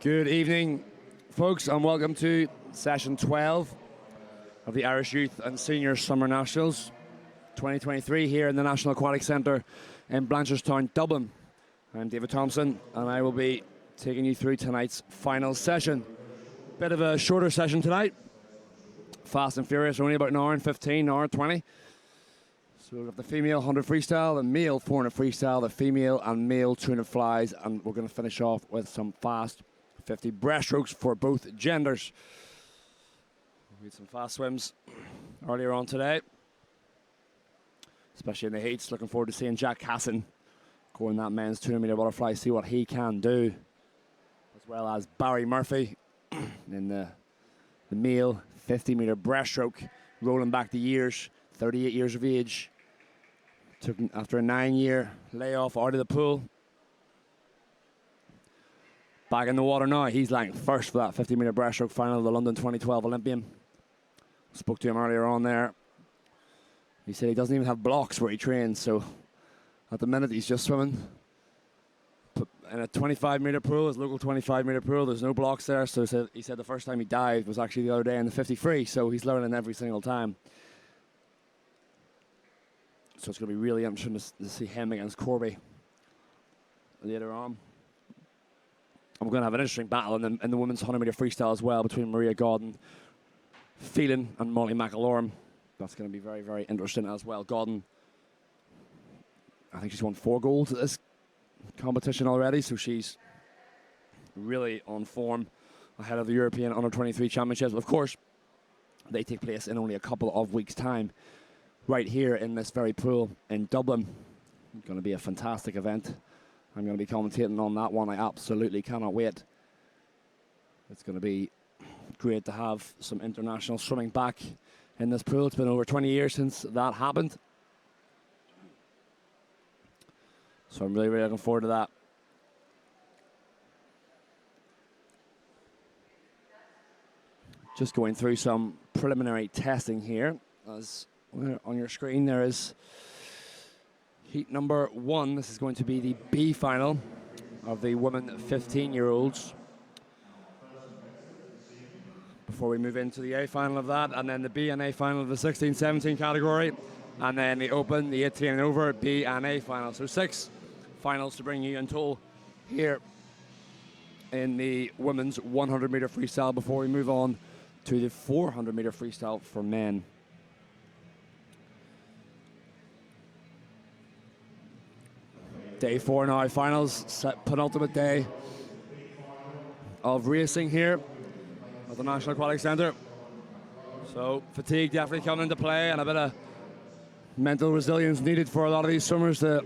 Good evening, folks, and welcome to session 12 of the Irish Youth and Senior Summer Nationals 2023 here in the National Aquatic Centre in Blanchardstown, Dublin. I'm David Thompson, and I will be taking you through tonight's final session. Bit of a shorter session tonight. Fast and furious, only about an hour and 15, an hour and 20. So we've got the female 100 freestyle, the male 400 freestyle, the female and male 200 flies, and we're going to finish off with some fast 50 breaststrokes for both genders. We had some fast swims earlier on today, especially in the heats. Looking forward to seeing Jack Casson go in that men's 200-metre butterfly, see what he can do, as well as Barry Murphy in the male 50-metre breaststroke, rolling back the years, 38 years of age. Took him after a 9-year layoff out of the pool. Back in the water now. He's ranked first for that 50-metre breaststroke final of the London 2012 Olympian. Spoke to him earlier on there. He said he doesn't even have blocks where he trains, so at the minute he's just swimming in a 25-metre pool, his local 25-metre pool. There's no blocks there, so he said the first time he dived was actually the other day in the 50 free, so he's learning every single time. So it's going to be really interesting to see him against Corby later on. And we're going to have an interesting battle in the women's 100-metre freestyle as well between Maria Godden, Phelan and Molly McAlorum. That's going to be very, very interesting as well. Godden, I think she's won 4 golds at this competition already, so she's really on form ahead of the European Under-23 Championships. Of course, they take place in only a couple of weeks' time right here in this very pool in Dublin. It's going to be a fantastic event. I'm going to be commentating on that one. I absolutely cannot wait. It's going to be great to have some international swimming back in this pool. It's been over 20 years since that happened. So I'm really, really looking forward to that. Just going through some preliminary testing here. As on your screen, there is heat number 1. This is going to be the B final of the women 15-year-olds. Before we move into the A final of that, and then the B and A final of the 16-17 category, and then the Open, the 18 and over, B and A final. So 6 finals to bring you in total here in the women's 100-metre freestyle before we move on to the 400-metre freestyle for men. Day 4 now, finals, penultimate day of racing here at the National Aquatic Centre. So fatigue definitely coming into play, and a bit of mental resilience needed for a lot of these swimmers to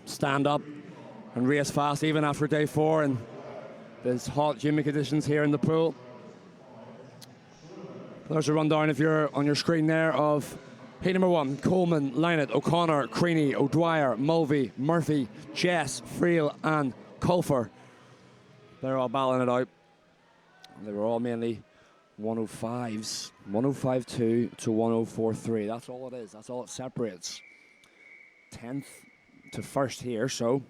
stand up and race fast even after day 4 and there's hot, humid conditions here in the pool. There's a rundown if you're on your screen there of heat number 1, Coleman, Lynott, O'Connor, Creaney, O'Dwyer, Mulvey, Murphy, Jess, Friel and Culfer. They're all battling it out. They were all mainly 105s, 105.2 to 104.3. That's all it is. That's all it separates. 10th to 1st here, so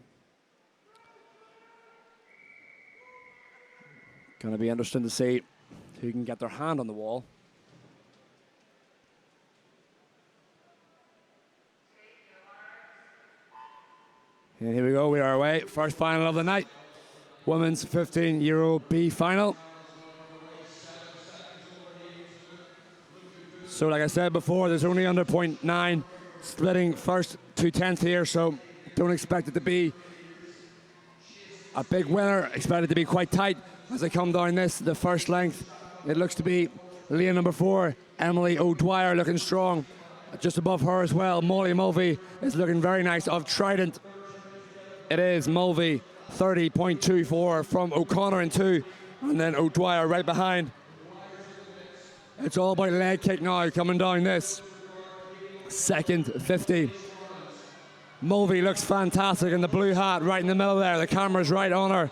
going to be interesting to see who can get their hand on the wall. And here we go, we are away. First final of the night. Women's 15-year-old B final. So like I said before, there's only under 0.9 splitting first to 10th here, so don't expect it to be a big winner. Expect it to be quite tight as they come down this, the first length. It looks to be lane number 4, Emily O'Dwyer, looking strong. Just above her as well, Molly Mulvey is looking very nice of Trident. It is Mulvey, 30.24 from O'Connor in 2, and then O'Dwyer right behind. It's all about leg kick now coming down this second 50. Mulvey looks fantastic in the blue hat right in the middle there. The camera's right on her.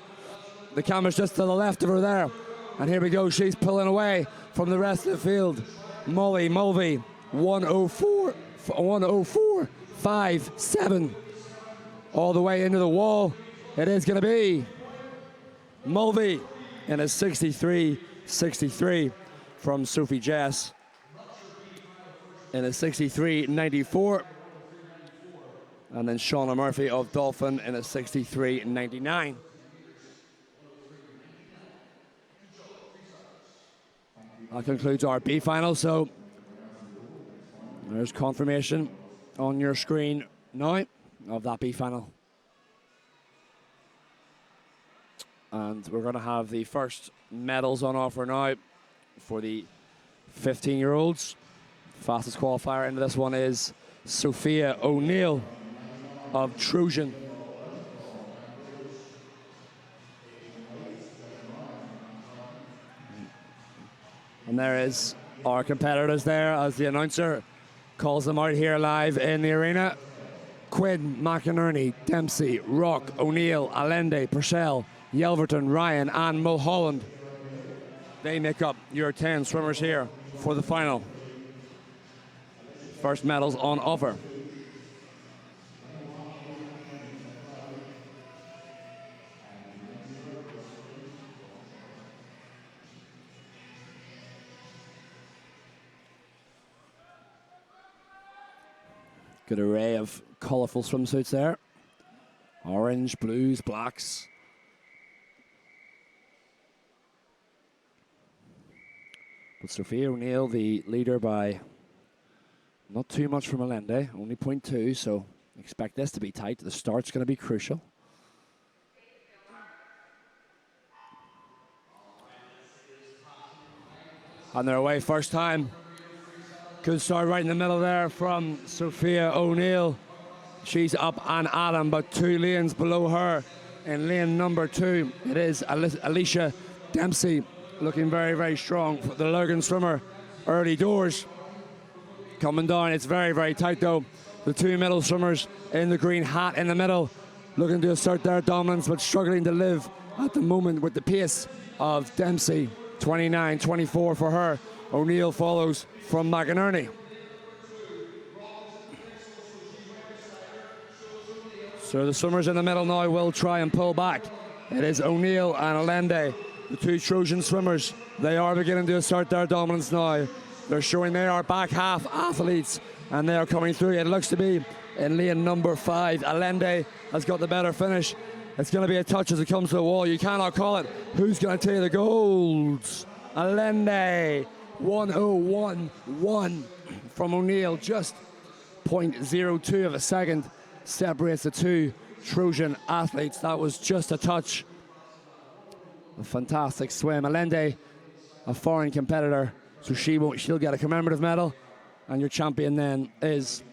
The camera's just to the left of her there. And here we go, she's pulling away from the rest of the field. Mulvey, 104.57. All the way into the wall. It is going to be Mulvey in a 63.63 from Sophie Jess. In a 63.94. And then Shauna Murphy of Dolphin in a 63.99. That concludes our B final. So there's confirmation on your screen now of that B final. And we're going to have the first medals on offer now for the 15-year-olds. Fastest qualifier into this one is Sophia O'Neill of Trojan. And there is our competitors there as the announcer calls them out here live in the arena. Quinn, McInerney, Dempsey, Rock, O'Neill, Allende, Purcell, Yelverton, Ryan and Mulholland. They make up your 10 swimmers here for the final. First medals on offer. Good array of colourful swimsuits there. Orange, blues, blacks. But Sophia O'Neill, the leader by not too much from Allende, only 0.2, so expect this to be tight. The start's going to be crucial. On their way, first time. Good start right in the middle there from Sophia O'Neill. She's up and Adam, but 2 lanes below her. In lane number 2, it is Alicia Dempsey, looking very, very strong for the Lurgan swimmer. Early doors coming down. It's very, very tight though. The 2 middle swimmers in the green hat in the middle, looking to assert their dominance, but struggling to live at the moment with the pace of Dempsey. 29.24 for her. O'Neill follows from McInerney. So the swimmers in the middle now will try and pull back. It is O'Neill and Allende, the 2 Trojan swimmers. They are beginning to assert their dominance now. They're showing they are back half athletes and they are coming through. It looks to be in lane number 5. Allende has got the better finish. It's going to be a touch as it comes to the wall. You cannot call it. Who's going to take the golds? Allende. 1:01.1 from O'Neill. Just 0.02 of a second separates the 2 Trojan athletes. That was just a touch. A fantastic swim. Allende, a foreign competitor, so she'll get a commemorative medal. And your champion then is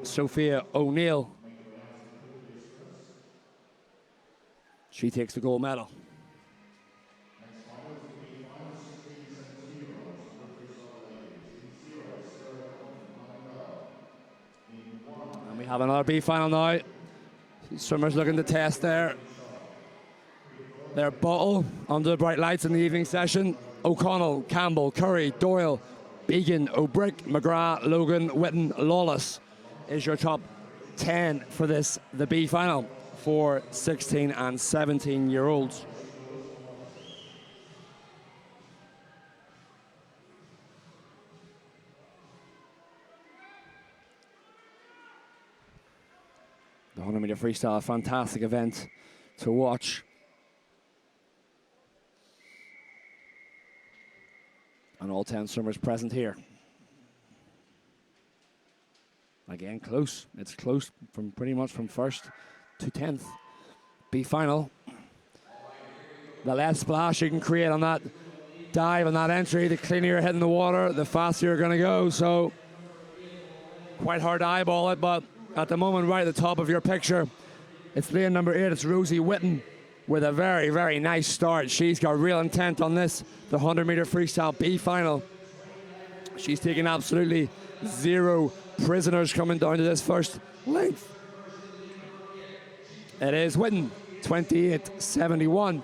Sophia O'Neill. She takes the gold medal. And we have another B final now. Swimmers looking to test their bottle under the bright lights in the evening session. O'Connell, Campbell, Curry, Doyle, Began, O'Brick, McGrath, Logan, Witten, Lawless is your top 10 for the B final for 16 and 17-year-olds. The 100-meter freestyle, a fantastic event to watch. And all 10 swimmers present here. Again, close. It's close from pretty much from 1st to 10th. B final. The less splash you can create on that dive and that entry, the cleaner you're hitting the water, the faster you're going to go. So quite hard to eyeball it, but at the moment, right at the top of your picture, it's lane number 8. It's Rosie Witten with a very, very nice start. She's got real intent on this, the 100-meter freestyle B final. She's taking absolutely 0 prisoners coming down to this first length. It is Witten, 28.71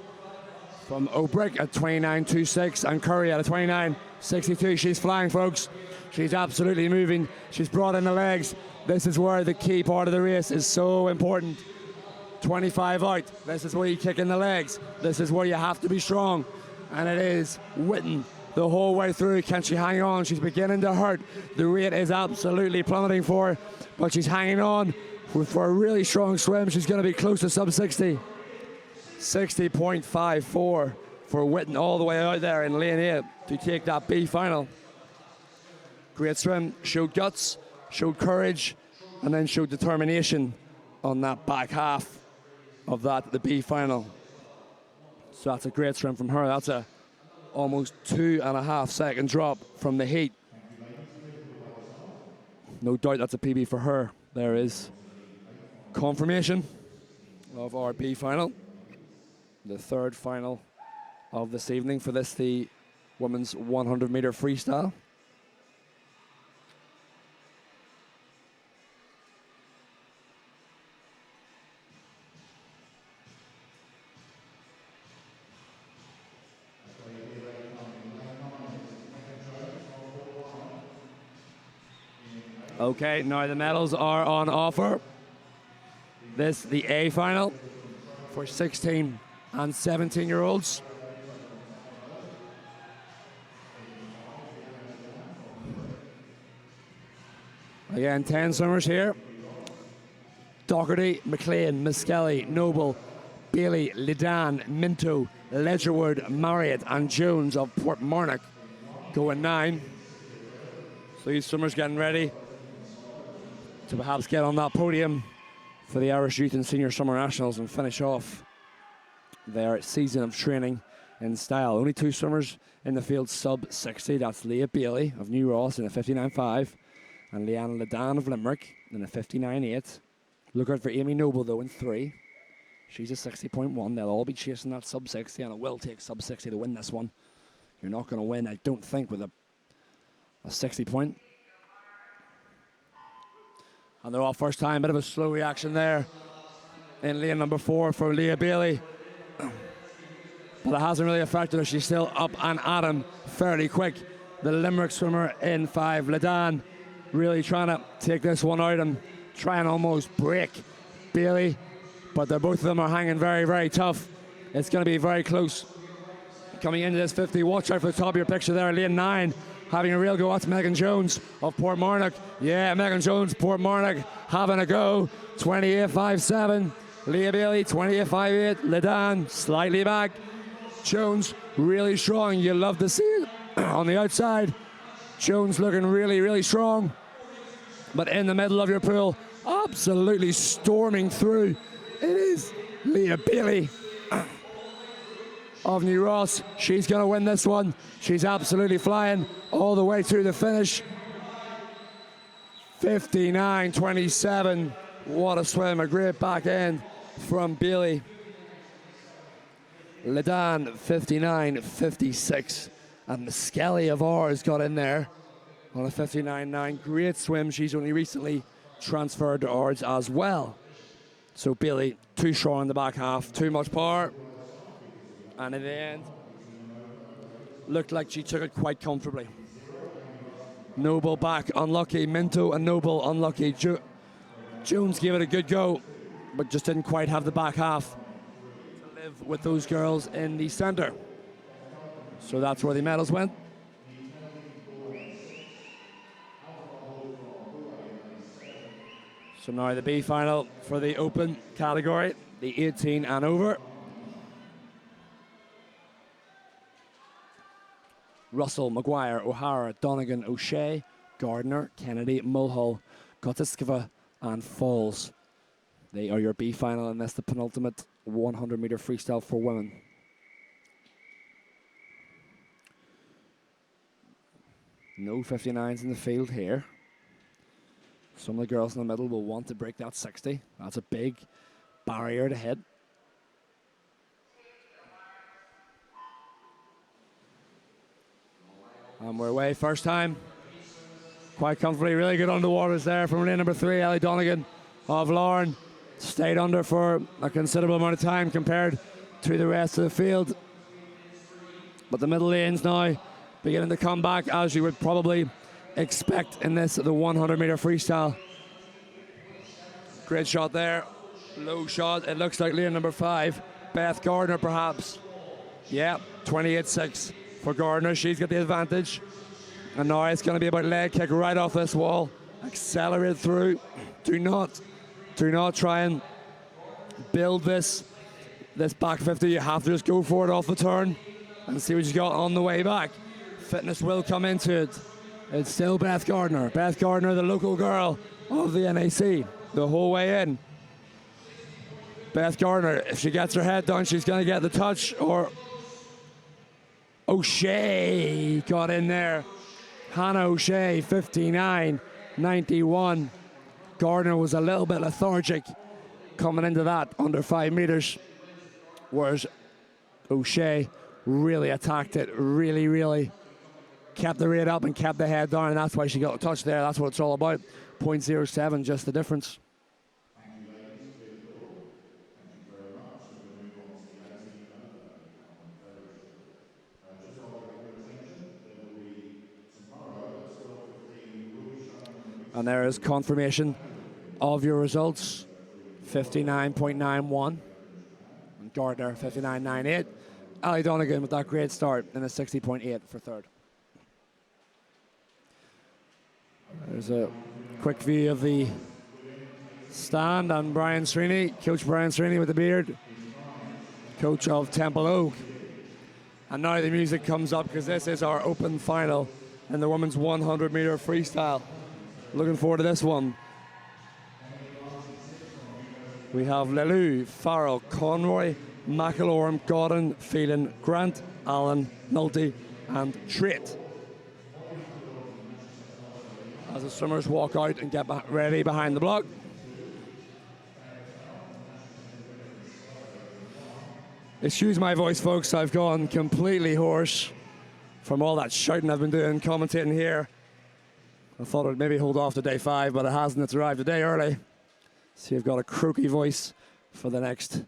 from O'Brick at 29.26 and Curry at a 29.62. She's flying, folks. She's absolutely moving. She's brought in the legs. This is where the key part of the race is so important. 25 out. This is where you kick in the legs. This is where you have to be strong. And it is Witten the whole way through. Can she hang on? She's beginning to hurt. The rate is absolutely plummeting for her, but she's hanging on for a really strong swim. She's going to be close to sub 60. 60.54 for Witten all the way out there in lane 8 to take that B final. Great swim, showed guts, showed courage, and then showed determination on that back half of the B final. So that's a great swim from her. That's a almost 2.5 second drop from the heat. No doubt that's a PB for her. There is confirmation of our B final, the third final of this evening for this, the women's 100 meter freestyle. Okay, now the medals are on offer. This, the A final for 16 and 17-year-olds. Again, 10 swimmers here. Doherty, McLean, Miskelly, Noble, Bailey, Lidan, Minto, Ledgerwood, Marriott, and Jones of Portmarnock going 9. So these swimmers getting ready to perhaps get on that podium for the Irish Youth and Senior Summer Nationals and finish off their season of training in style. Only 2 swimmers in the field sub 60. That's Leah Bailey of New Ross in a 59.5 and Leanne Lidan of Limerick in a 59.8. Look out for Amy Noble though in 3. She's a 60.1. They'll all be chasing that sub 60, and it will take sub 60 to win this one. You're not going to win, I don't think, with a 60 point. And they're off first time. Bit of a slow reaction there in lane number 4 for Leah Bailey. But it hasn't really affected her. She's still up and at him fairly quick. The Limerick swimmer in 5, Lidan, really trying to take this one out and try and almost break Bailey. But both of them are hanging very, very tough. It's going to be very close. Coming into this 50, watch out for the top of your picture there, lane 9. Having a real go. That's Megan Jones of Portmarnock. Yeah, Megan Jones, Portmarnock, having a go. 28.57. Leah Bailey, 28.58. Lidan, slightly back. Jones, really strong. You love to see it on the outside. Jones looking really, really strong. But in the middle of your pool, absolutely storming through, it is Leah Bailey of New Ross. She's going to win this one. She's absolutely flying all the way through the finish. 59.27. What a swim, a great back end from Bailey. Lidan, 59.56. And Miskelly of ours got in there on a 59.9. Great swim. She's only recently transferred to ours as well. So Bailey, too strong in the back half, too much power. And in the end, looked like she took it quite comfortably. Noble back, unlucky. Minto and Noble, unlucky. Jones gave it a good go, but just didn't quite have the back half to live with those girls in the center. So that's where the medals went. So now the B final for the open category, the 18 and over. Russell, Maguire, O'Hara, Donegan, O'Shea, Gardner, Kennedy, Mulhall, Kotiskova, and Falls. They are your B final, and that's the penultimate 100 meter freestyle for women. No 59s in the field here. Some of the girls in the middle will want to break that 60. That's a big barrier to hit. And we're away first time. Quite comfortably, really good underwaters there from lane number 3, Ellie Donegan of Lauren. Stayed under for a considerable amount of time compared to the rest of the field. But the middle lanes now beginning to come back, as you would probably expect in this, the 100 meter freestyle. Great shot there. Low shot. It looks like lane number 5, Beth Gardner perhaps. Yeah, 28-6 for Gardner. She's got the advantage. And now it's going to be about leg kick right off this wall. Accelerate through. Do not try and build this back 50. You have to just go for it off the turn and see what you got on the way back. Fitness will come into it. It's still Beth Gardner. Beth Gardner, the local girl of the NAC, the whole way in. Beth Gardner, if she gets her head down, she's going to get the touch. Or O'Shea got in there. Hannah O'Shea, 59.91. Gardner was a little bit lethargic coming into that under 5 meters, whereas O'Shea really attacked it, really kept the rate up and kept the head down, and that's why she got a touch there. That's what it's all about. 0.07, just the difference. And there is confirmation of your results. 59.91. And Gardner, 59.98. Ali Donegan with that great start in a 60.8 for third. There's a quick view of the stand and Brian Srini, Coach Brian Srini with the beard, coach of Temple Oak. And now the music comes up because this is our open final in the women's 100-meter freestyle. Looking forward to this one. We have Lelou, Farrell, Conroy, McElorm, Godden, Phelan, Grant, Allen, Nolte, and Trait. As the swimmers walk out and get ready behind the block. Excuse my voice, folks. I've gone completely hoarse from all that shouting I've been doing, commentating here. I thought I'd maybe hold off to day 5, but it hasn't. It's arrived a day early. So you've got a croaky voice for the next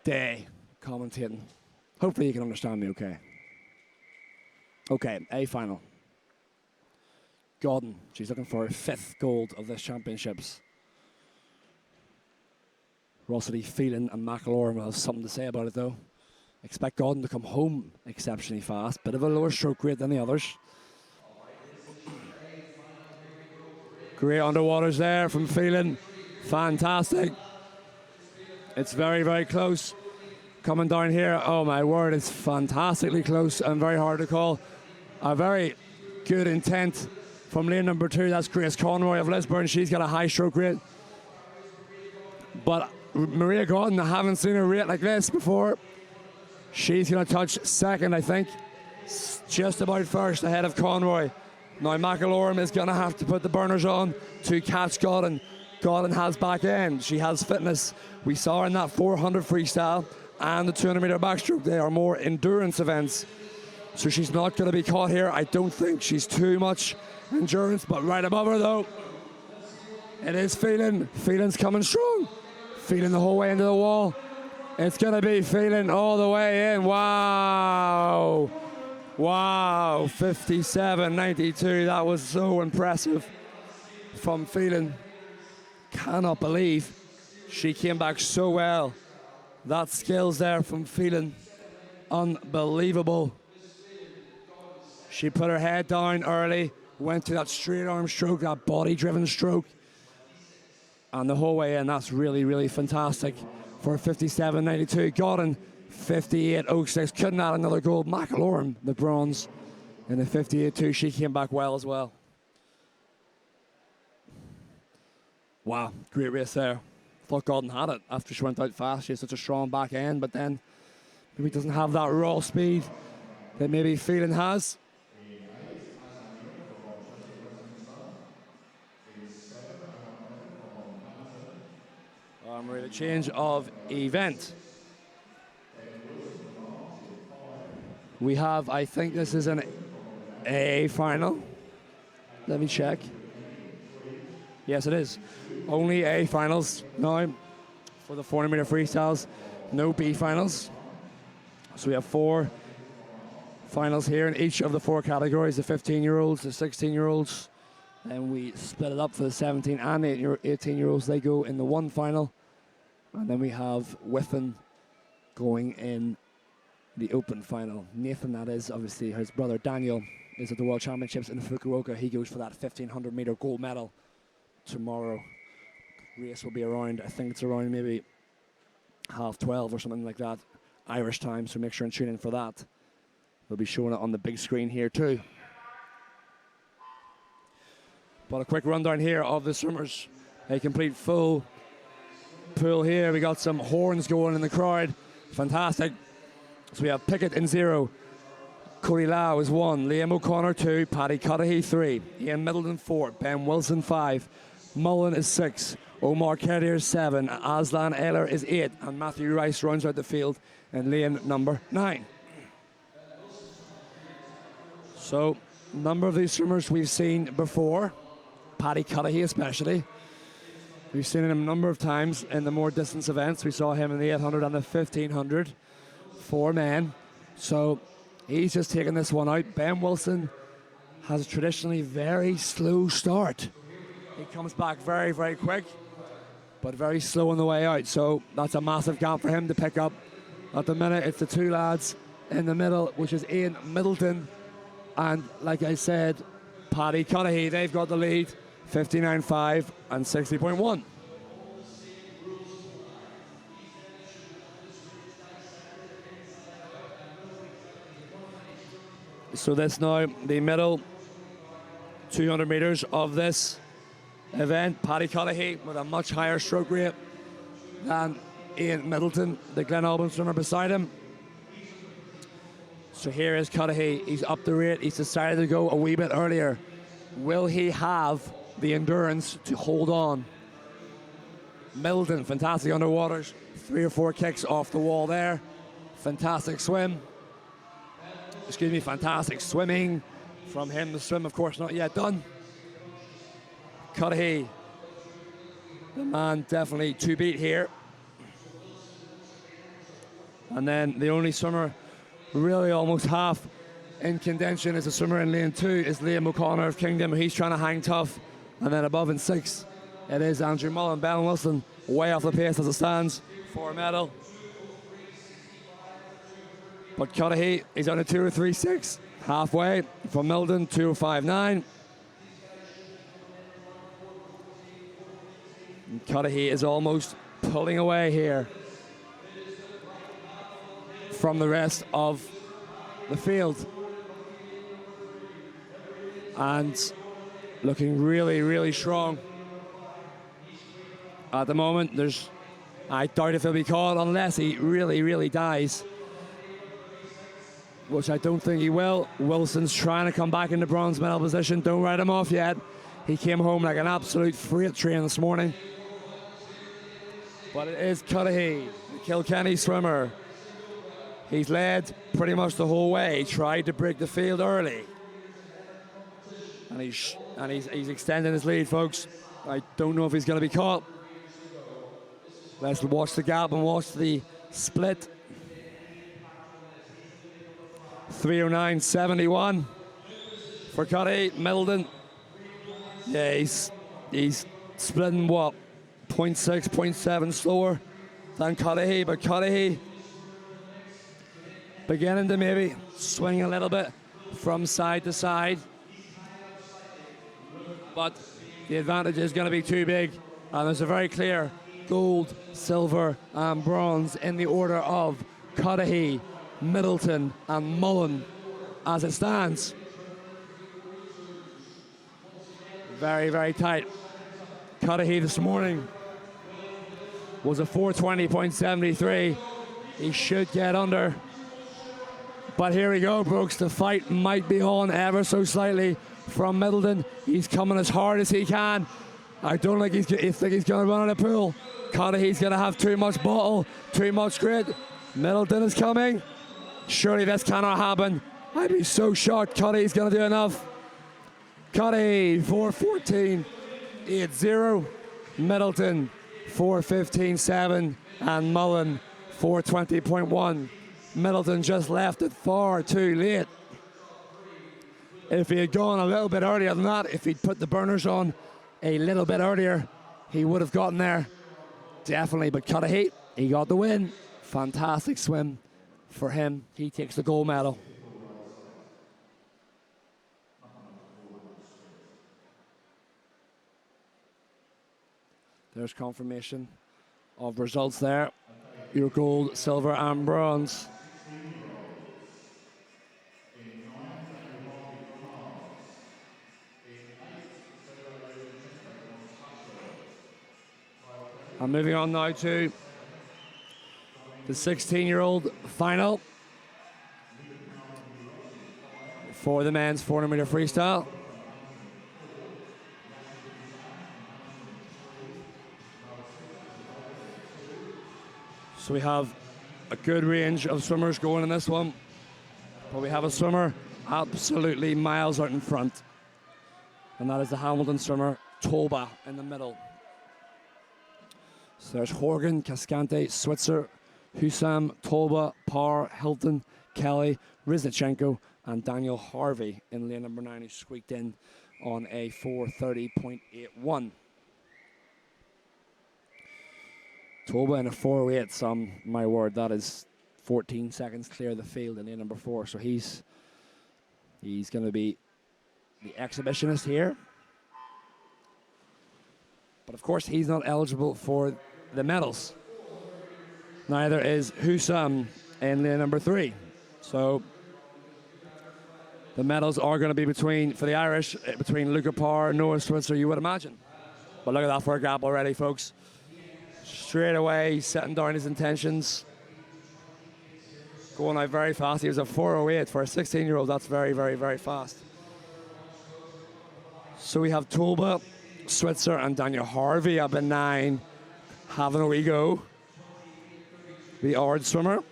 day commentating. Hopefully you can understand me okay. Okay, A final. Godden, she's looking for her 5th gold of this championships. Rossity, Phelan and McElorm will have something to say about it though. Expect Godden to come home exceptionally fast. Bit of a lower stroke rate than the others. Great underwaters there from Phelan. Fantastic. It's very close. Coming down here, oh my word, it's fantastically close and very hard to call. A very good intent from lane number 2. That's Grace Conroy of Lisburn. She's got a high stroke rate. But Maria Godden, I haven't seen a rate like this before. She's going to touch 2nd, I think. Just about 1st ahead of Conroy. Now McElorm is going to have to put the burners on to catch Godden. Godden has back end. She has fitness. We saw her in that 400 freestyle and the 200-meter backstroke. They are more endurance events. So she's not going to be caught here. I don't think she's too much endurance, but right above her though, it is Phelan. Phelan's coming strong. Phelan the whole way into the wall. It's going to be Phelan all the way in. Wow. Wow, 57.92. That was so impressive from Phelan. Cannot believe she came back so well. That skills there from Phelan. Unbelievable. She put her head down early, went to that straight arm stroke, that body driven stroke. And the whole way in, that's really fantastic for 57.92. Godden, 58.06. Couldn't add another gold. McElorm, the bronze, in the 58.2. She came back well as well. Wow, great race there. Thought Godden had it after she went out fast. She has such a strong back end, but then maybe doesn't have that raw speed that maybe Phelan has. We're at a change of event. We have, I think this is an A final. Let me check. Yes, it is. Only A finals now for the 400-meter freestyles. No B finals. So we have 4 finals here in each of the 4 categories, the 15-year-olds, the 16-year-olds, and we split it up for the 17 and 18-year-olds. They go in the 1 final, and then we have Whiffen going in the open final. Nathan, that is, obviously, his brother Daniel is at the World Championships in Fukuoka. He goes for that 1,500-meter gold medal tomorrow. Race will be around, I think it's around maybe 12:30 or something like that, Irish time, so make sure and tune in for that. They'll be showing it on the big screen here too. But a quick rundown here of the swimmers. A complete full pool here. We got some horns going in the crowd. Fantastic. So we have Pickett in 0. Cody Lau is 1. Liam O'Connor 2. Paddy Cudahy 3. Ian Middleton 4. Ben Wilson 5. Mullen is 6. Omar Kerrier is 7. Aslan Ehler is 8. And Matthew Rice runs out the field in lane number 9. So, a number of these swimmers we've seen before. Paddy Cudahy especially. We've seen him a number of times in the more distance events. We saw him in the 800 and the 1500 for men. So he's just taking this one out. Ben Wilson has a traditionally very slow start. He comes back very, very quick, but very slow on the way out. So that's a massive gap for him to pick up. At the minute, it's the two lads in the middle, which is Ian Middleton and, like I said, Paddy Cudahy. They've got the lead. 59.5 and 60.1. So this now, the middle 200 meters of this event. Paddy Cudahy with a much higher stroke rate than Ian Middleton, the Glen Albyn swimmer beside him. So here is Cudahy. He's up the rate. He's decided to go a wee bit earlier. Will he have the endurance to hold on? Middleton, fantastic underwaters. 3 or 4 kicks off the wall there. Fantastic swim. Excuse me, fantastic swimming from him. The swim, of course, not yet done. Cudahy, the man definitely to beat here. And then the only swimmer really almost half in contention is a swimmer in lane 2 is Liam O'Connor of Kingdom. He's trying to hang tough. And then above in 6, it is Andrew Mullen. Ben Wilson way off the pace as it stands for a medal. But Cudahy, he's on a 2:03.6, halfway from Milden, 2:05.9. Cudahy is almost pulling away here from the rest of the field. And looking really, really strong. At the moment, I doubt if he'll be caught unless he really, really dies, which I don't think he will. Wilson's trying to come back into bronze medal position. Don't write him off yet. He came home like an absolute freight train this morning. But it is Cudahy, the Kilkenny swimmer. He's led pretty much the whole way. He tried to break the field early. And he's extending his lead, folks. I don't know if he's going to be caught. Let's watch the gap and watch the split. 3:09.71 for Cudahy. Middleton. Yeah, he's splitting what? 0.6, 0.7 slower than Cudahy, but Cudahy beginning to maybe swing a little bit from side to side. But the advantage is going to be too big. And there's a very clear gold, silver, and bronze in the order of Cudahy, Middleton, and Mullen as it stands. Very, very tight. Cudahy this morning was a 4:20.73. He should get under. But here we go, Brooks. The fight might be on ever so slightly from Middleton. He's coming as hard as he can. I don't think he's going to run out of pool. Cudahy's going to have too much bottle, too much grit. Middleton is coming. Surely this cannot happen. I'd be so shocked. Cudahy's going to do enough. Cudahy, 4:14.80. Middleton, 4:15.7. And Mullen, 4:20.1. Middleton just left it far too late. If he had gone a little bit earlier than that, if he'd put the burners on a little bit earlier, he would have gotten there. Definitely, but Cudahy, he got the win. Fantastic swim for him. He takes the gold medal. There's confirmation of results there. Your gold, silver, and bronze. I'm moving on now to the 16-year-old final for the men's 400-meter freestyle. So we have a good range of swimmers going in this one, but we have a swimmer absolutely miles out in front, and that is the Hamilton swimmer, Toba, in the middle. So there's Horgan, Cascante, Switzer, Hussam, Toba, Parr, Hilton, Kelly, Riznichenko, and Daniel Harvey in lane number 9, who squeaked in on a 4:30.81. Toba in a 4:08, my word, that is 14 seconds clear of the field in lane number 4. So he's going to be the exhibitionist here. But of course, he's not eligible for the medals. Neither is Hussam in lane number 3. So the medals are going to be for the Irish, between Luca Parr, Noah Switzer, you would imagine. But look at that for a gap already, folks. Straight away, setting down his intentions. Going out very fast. He was a 4:08 for a 16-year-old. That's very, very, very fast. So we have Toba, Switzer, and Daniel Harvey up in 9, having a wee go. The Ard swimmer.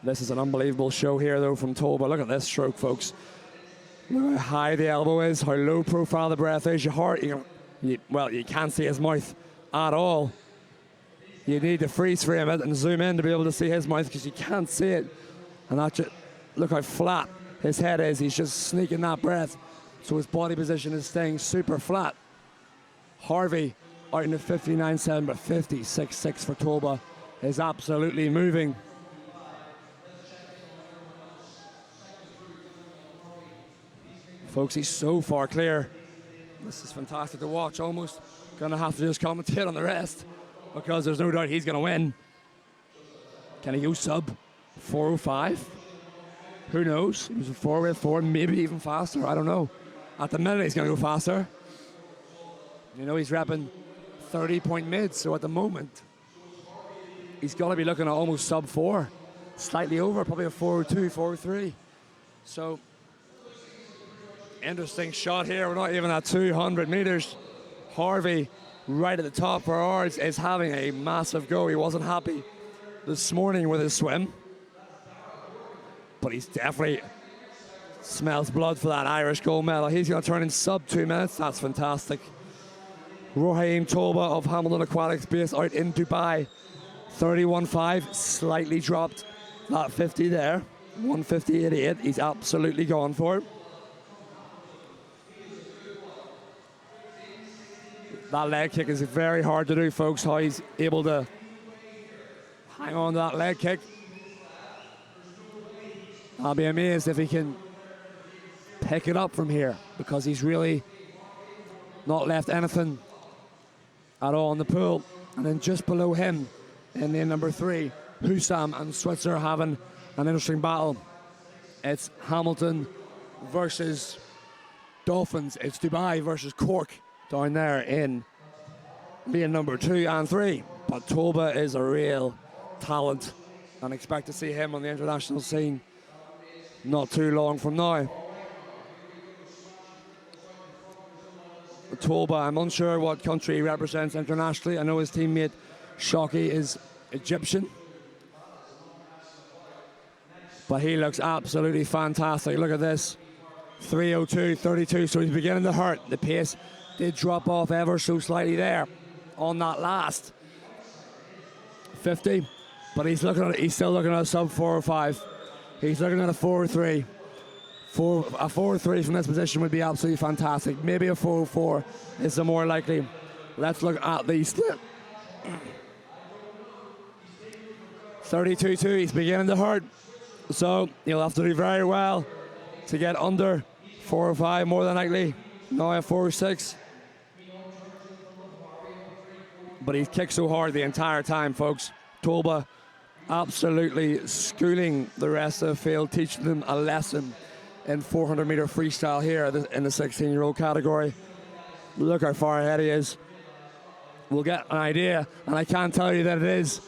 This is an unbelievable show here, though, from Toba. Look at this stroke, folks. Look how high the elbow is, how low profile the breath is. Your heart, you can't see his mouth at all. You need to freeze frame it and zoom in to be able to see his mouth, because you can't see it. And look how flat his head is. He's just sneaking that breath. So his body position is staying super flat. Harvey out in the 59.7, but 56.6 for Toba is absolutely moving. Folks, he's so far clear. This is fantastic to watch. Almost gonna have to just commentate on the rest, because there's no doubt he's going to win. Can he go sub 4:05? Who knows? He was a 4:04, maybe even faster. I don't know. At the minute, he's going to go faster. You know, he's repping 30-point mid, so at the moment, he's got to be looking at almost sub 4. Slightly over, probably a 4:02, 4:03. So, interesting shot here. We're not even at 200 meters. Harvey, right at the top for ours, is having a massive go. He wasn't happy this morning with his swim, but he's definitely smells blood for that Irish gold medal. He's going to turn in sub 2 minutes. That's fantastic. Rohaim Toba of Hamilton Aquatics, based out in Dubai, 31.5, slightly dropped that 50 there, 1:50.88. He's absolutely gone for it. That leg kick is very hard to do, folks, how he's able to hang on to that leg kick. I'll be amazed if he can pick it up from here, because he's really not left anything at all in the pool. And then just below him, in lane number 3, Hussam and Switzer having an interesting battle. It's Hamilton versus Dolphins. It's Dubai versus Cork down there in lane number 2 and 3. But Toba is a real talent, and expect to see him on the international scene not too long from now. Toba, I'm unsure what country he represents internationally. I know his teammate Shockey is Egyptian, but he looks absolutely fantastic. Look at this, 3:02.32, so he's beginning to hurt. The pace did drop off ever so slightly there on that last 50, but he's still looking at a sub 4:05. He's looking at a 4:03. A 4:03 from this position would be absolutely fantastic. Maybe a 4:04 is the more likely. Let's look at the split. 32.2, he's beginning to hurt. So you'll have to do very well to get under 4:05 more than likely. Now at 4:06. But he's kicked so hard the entire time, folks. Tolba absolutely schooling the rest of the field, teaching them a lesson in 400-meter freestyle here in the 16-year-old category. Look how far ahead he is. We'll get an idea, and I can tell you that it is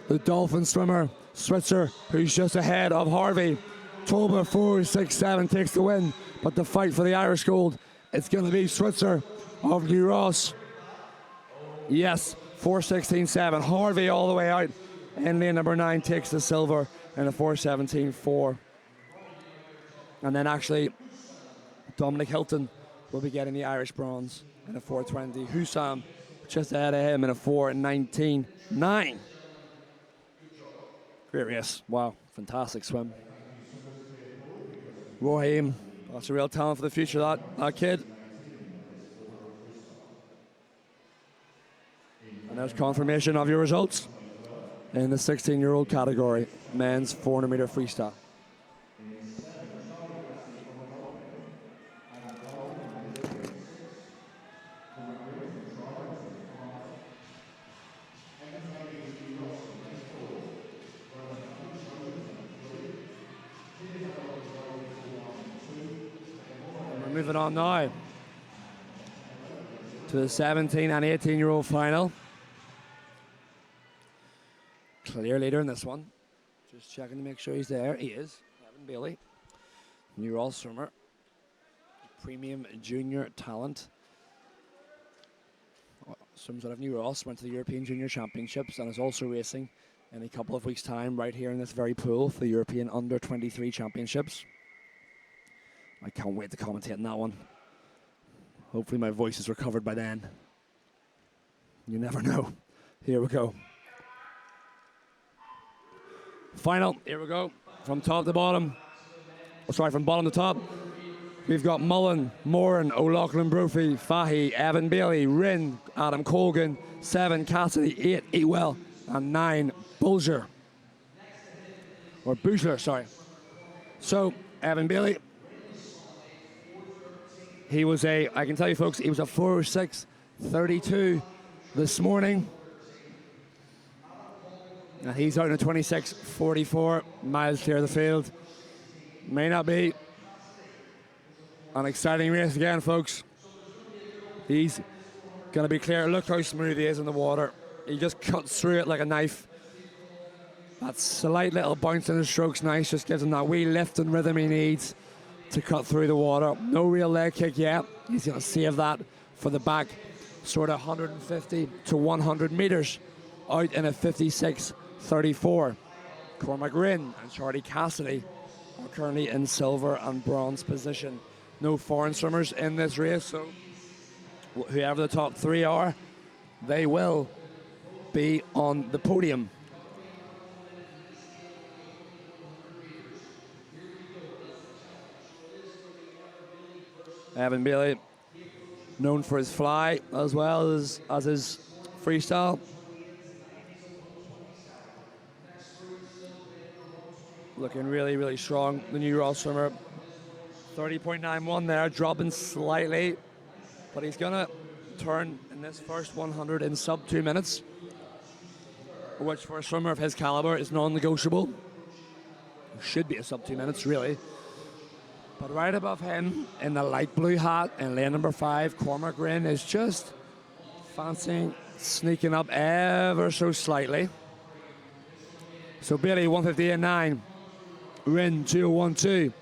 the Dolphin swimmer, Switzer, who's just ahead of Harvey. Tolba 4:67 takes the win, but the fight for the Irish gold, it's going to be Switzer of New Ross. Yes, 4:16.7. Harvey all the way out. In lane number 9 takes the silver in a 4:17.4. And then actually, Dominic Hilton will be getting the Irish bronze in a 4:20. Hussam just ahead of him in a 4:19.9. Great race. Wow, fantastic swim. Raheem, that's a real talent for the future, that kid. And there's confirmation of your results in the 16-year-old category, men's 400-meter freestyle. We're moving on now to the 17 and 18-year-old final. Clear leader in this one. Just checking to make sure he's there. He is. Evan Bailey, New Ross swimmer, premium junior talent. Swims out of New Ross, went to the European Junior Championships and is also racing in a couple of weeks' time right here in this very pool for the European Under-23 Championships. I can't wait to commentate on that one. Hopefully my voice is recovered by then. You never know. Here we go. Final, here we go. From top to bottom. Oh, sorry, from bottom to top. We've got Mullen, Moran, O'Loughlin Brophy, Fahy, Evan Bailey, Rinn, Adam Colgan, 7 Cassidy, 8 Ewell, and 9 Bulger. Or Bushler, sorry. So, Evan Bailey, he was I can tell you folks, he was a 4:06.32 this morning. And he's out in a 26:44, miles clear of the field. May not be an exciting race again, folks. He's going to be clear. Look how smooth he is in the water. He just cuts through it like a knife. That slight little bounce in his stroke's nice, just gives him that wee lift and rhythm he needs to cut through the water. No real leg kick yet. He's going to save that for the back, sort of 150 to 100 meters out in a 56:34. Cormac Rinn and Charlie Cassidy are currently in silver and bronze position. No foreign swimmers in this race, so whoever the top 3 are, they will be on the podium. Evan Bailey, known for his fly as well as his freestyle. Looking really, really strong. The New Ross swimmer, 30.91 there, dropping slightly, but he's gonna turn in this first 100 in sub 2 minutes, which for a swimmer of his caliber is non-negotiable. Should be a sub 2 minutes, really. But right above him, in the light blue hat, in lane number 5, Cormac Rinn is just fancying sneaking up ever so slightly. So Bailey, 158.9. Rinn, 201.2.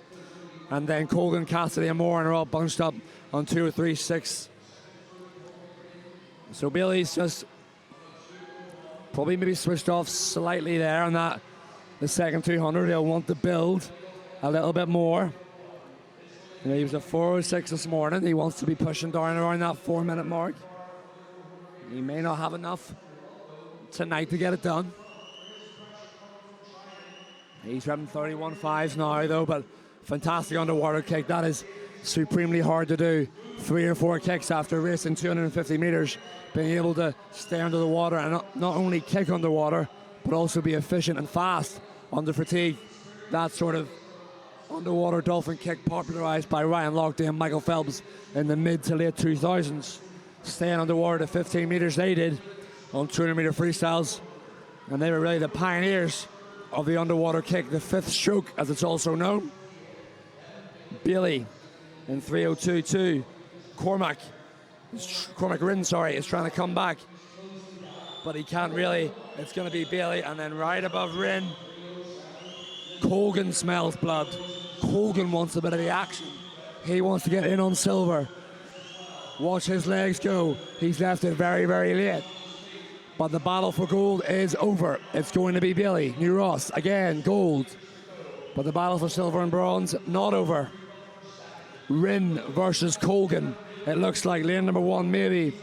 And then Colgan, Cassidy, and Moran are all bunched up on 203.6. So Bailey's just probably maybe switched off slightly there on that. The second 200, he'll want to build a little bit more. You know, he was at 4:06 this morning. He wants to be pushing down around that 4-minute mark. He may not have enough tonight to get it done. He's running 31.5s now, though, but fantastic underwater kick. That is supremely hard to do. 3 or 4 kicks after racing 250 meters. Being able to stay under the water and not only kick underwater, but also be efficient and fast under fatigue. that sort of underwater dolphin kick popularized by Ryan Lochte and Michael Phelps in the mid to late 2000s. Staying underwater to 15 meters they did on 200 meter freestyles. And they were really the pioneers of the underwater kick, the fifth stroke as it's also known. Bailey in 3:02.2. Cormac Rin, is trying to come back, but he can't really. It's going to be Bailey, and then right above Rin, Colgan smells blood. Colgan wants a bit of the action. He wants to get in on silver. Watch his legs go. He's left it very, very late. But the battle for gold is over. It's going to be Bailey. New Ross, again, gold. But the battle for silver and bronze, not over. Rin versus Colgan. It looks like lane number one, maybe.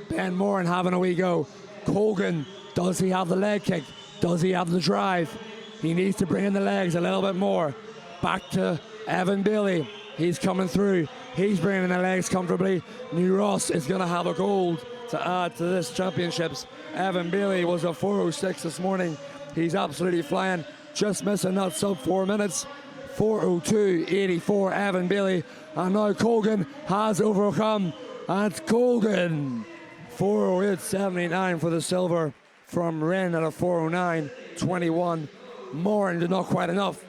Ben Moran having a wee go. Colgan, does he have the leg kick? Does he have the drive? He needs to bring in the legs a little bit more. Back to Evan Bailey. He's coming through. He's bringing in the legs comfortably. New Ross is going to have a gold to add to this championships. Evan Bailey was a 4:06 this morning. He's absolutely flying. Just missing that sub 4 minutes. 4:02.84, Evan Bailey. And now Colgan has overcome. And it's Colgan. 4:08.79 for the silver from Rin at a 4:09.21. Moran did not quite enough.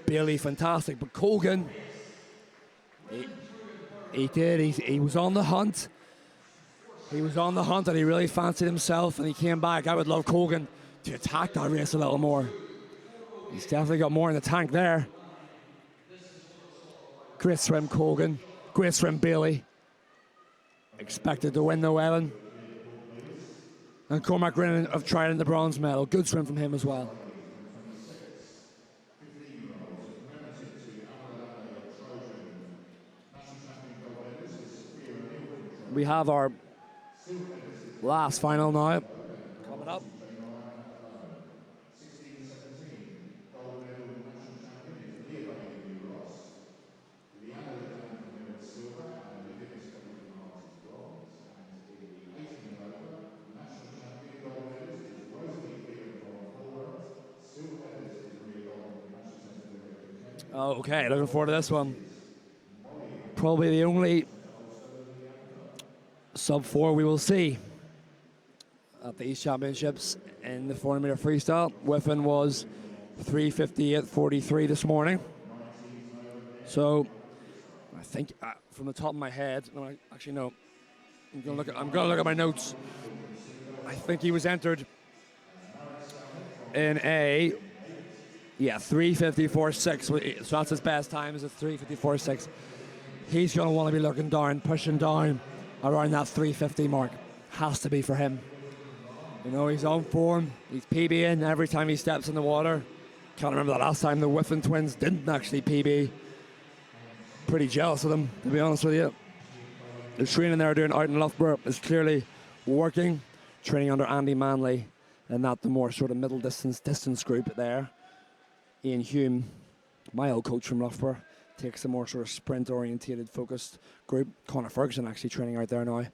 Bailey fantastic, but Colgan, he did. He was on the hunt. He was on the hunt and he really fancied himself and he came back. I would love Colgan to attack that race a little more. He's definitely got more in the tank there. Great swim, Colgan. Great swim, Bailey. Expected to win though, Evan. And Cormac Rin of trying the bronze medal. Good swim from him as well. We have our last final now coming up. Oh, okay, looking forward to this one. Probably the only sub 4 we will see at these championships in the 400 meter freestyle. Whiffen was 3:58.43 this morning. So I think from the top of my head, no, actually no, I'm gonna look at my notes. I think he was entered in a 3:54.6. So that's his best time, is a 3:54.6. He's gonna want to be looking down, pushing down around that 3:50 mark. Has to be for him. You know, he's on form. He's PBing every time he steps in the water. Can't remember the last time the Whiffen twins didn't actually PB. Pretty jealous of them, to be honest with you. The training they're doing out in Loughborough is clearly working. Training under Andy Manley and not the more sort of middle distance group there. Ian Hume, my old coach from Loughborough, takes a more sort of sprint orientated focused group. Conor Ferguson actually training out there now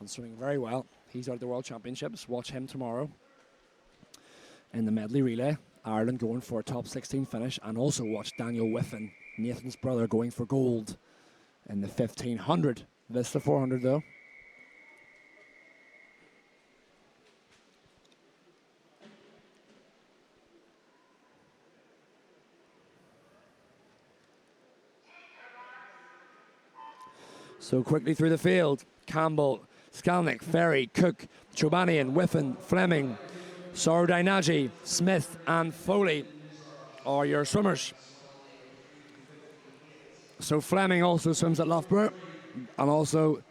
and swimming very well. He's out at the World Championships. Watch him tomorrow in the medley relay. Ireland going for a top 16 finish, and also watch Daniel Whiffen, Nathan's brother, going for gold in the 1500. This is the 400 though. So quickly through the field, Campbell, Skalnick, Ferry, Cook, Chobanian, Whiffen, Fleming, Sordainaji, Smith and Foley are your swimmers. So Fleming also swims at Loughborough, and also,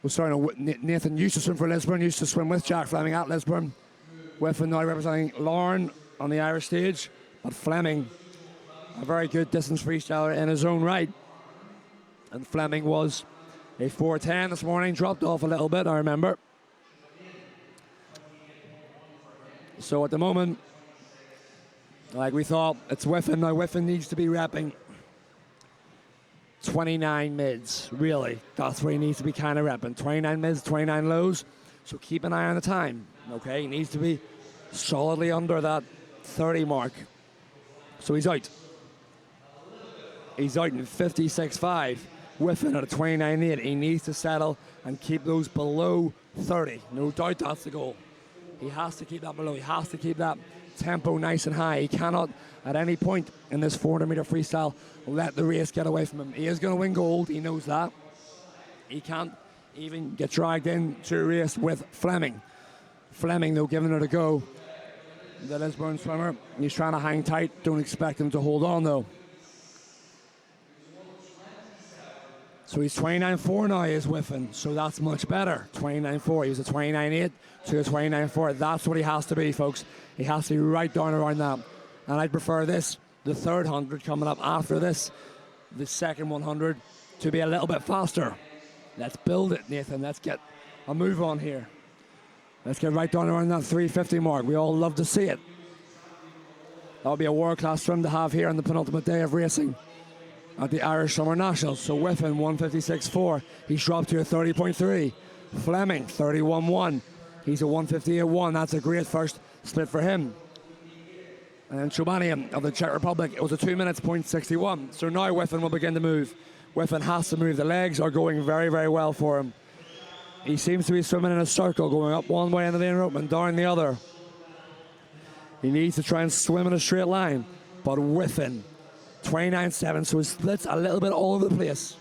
Nathan used to swim for Lisburn, used to swim with Jack Fleming at Lisburn. Whiffen now representing Larne on the Irish stage, but Fleming, a very good distance freestyler in his own right. And Fleming was a 4:10 this morning, dropped off a little bit, I remember. So at the moment, like we thought, it's Whiffen. Now Whiffen needs to be repping 29 mids, really. That's where he needs to be kind of repping. 29 mids, 29 lows. So keep an eye on the time, okay? He needs to be solidly under that 30 mark. So he's out. He's out in 56.5. Whiffing at a 29.8. He needs to settle and keep those below 30. No doubt that's the goal. He has to keep that below. He has to keep that tempo nice and high. He cannot, at any point in this 400-meter freestyle, let the race get away from him. He is going to win gold. He knows that. He can't even get dragged into a race with Fleming. Fleming, though, giving it a go. The Lisburn swimmer, he's trying to hang tight. Don't expect him to hold on, though. So he's 29.4 now, is Whiffen, so that's much better. 29.4, he was a 29.8 to a 29.4. That's what he has to be, folks. He has to be right down around that. And I'd prefer this, the third 100 coming up after this, the second 100, to be a little bit faster. Let's build it, Nathan. Let's get a move on here. Let's get right down around that 350 mark. We all love to see it. That would be a world-class swim to have here on the penultimate day of racing at the Irish Summer Nationals. So Whiffen, 156.4. He's dropped to a 30.3. Fleming, 31.1. He's a 158.1. That's a great first split for him. And then Chobanian of the Czech Republic, it was a 2 minutes, 0.61. So now Whiffen will begin to move. Whiffen has to move. The legs are going very, very well for him. He seems to be swimming in a circle, going up one way in the lane rope and down the other. He needs to try and swim in a straight line, but Whiffen, 29.7, so his splits a little bit all over the place.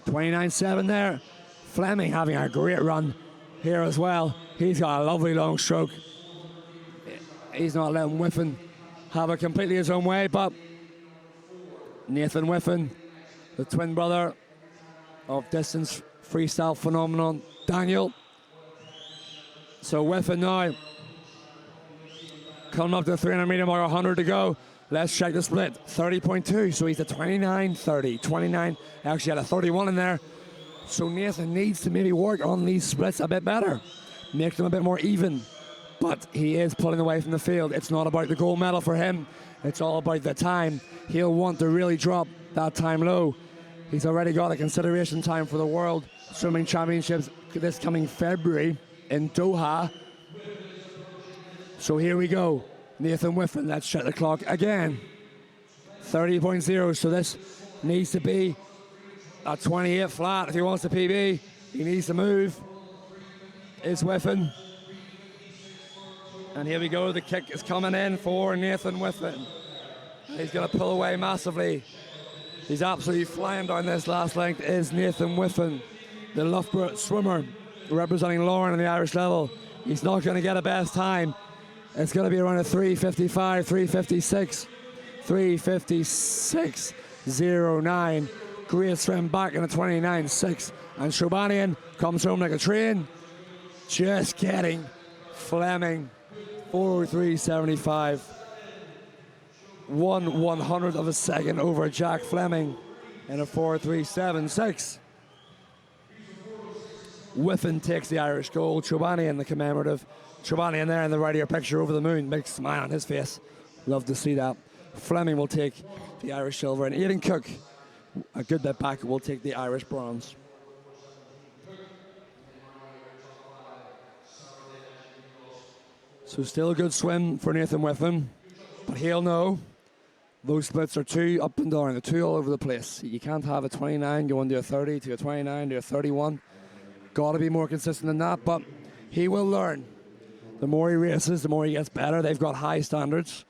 29.7 there. Fleming having a great run here as well. He's got a lovely long stroke. He's not letting Whiffen have it completely his own way, but Nathan Whiffen, the twin brother of distance freestyle phenomenon Daniel. So Whiffen now coming up to the 300 meter mark, 100 to go. Let's check the split. 30.2, so he's a 29.30. 29, actually had a 31 in there. So Nathan needs to maybe work on these splits a bit better, make them a bit more even. But he is pulling away from the field. It's not about the gold medal for him. It's all about the time. He'll want to really drop that time low. He's already got a consideration time for the World Swimming Championships this coming February in Doha. So here we go. Nathan Whiffen, let's check the clock again. 30.0, so this needs to be a 28 flat if he wants the PB. He needs to move. It's Whiffen. And here we go, the kick is coming in for Nathan Whiffen. He's going to pull away massively. He's absolutely flying down this last length, is Nathan Whiffen, the Loughborough swimmer representing Lauren on the Irish level. He's not going to get a best time. It's going to be around a 3:55, 3:56, 3:56.09. Great swim back in a 29.6. And Chobanian comes home like a train. Just getting Fleming, 4:03.75. 1/100th of a second over Jack Fleming in a 4:03.76. Whiffen takes the Irish gold. Chobanian, the commemorative. Chobanian there in the right ear picture over the moon. Big smile on his face. Love to see that. Fleming will take the Irish silver. And Aidan Cook, a good bit back, will take the Irish bronze. So still a good swim for Nathan Whiffen. But he'll know those splits are too up and down. They're too all over the place. You can't have a 29 going to a 30, to a 29, to a 31. Got to be more consistent than that, but he will learn. The more he races, the more he gets better. They've got high standards.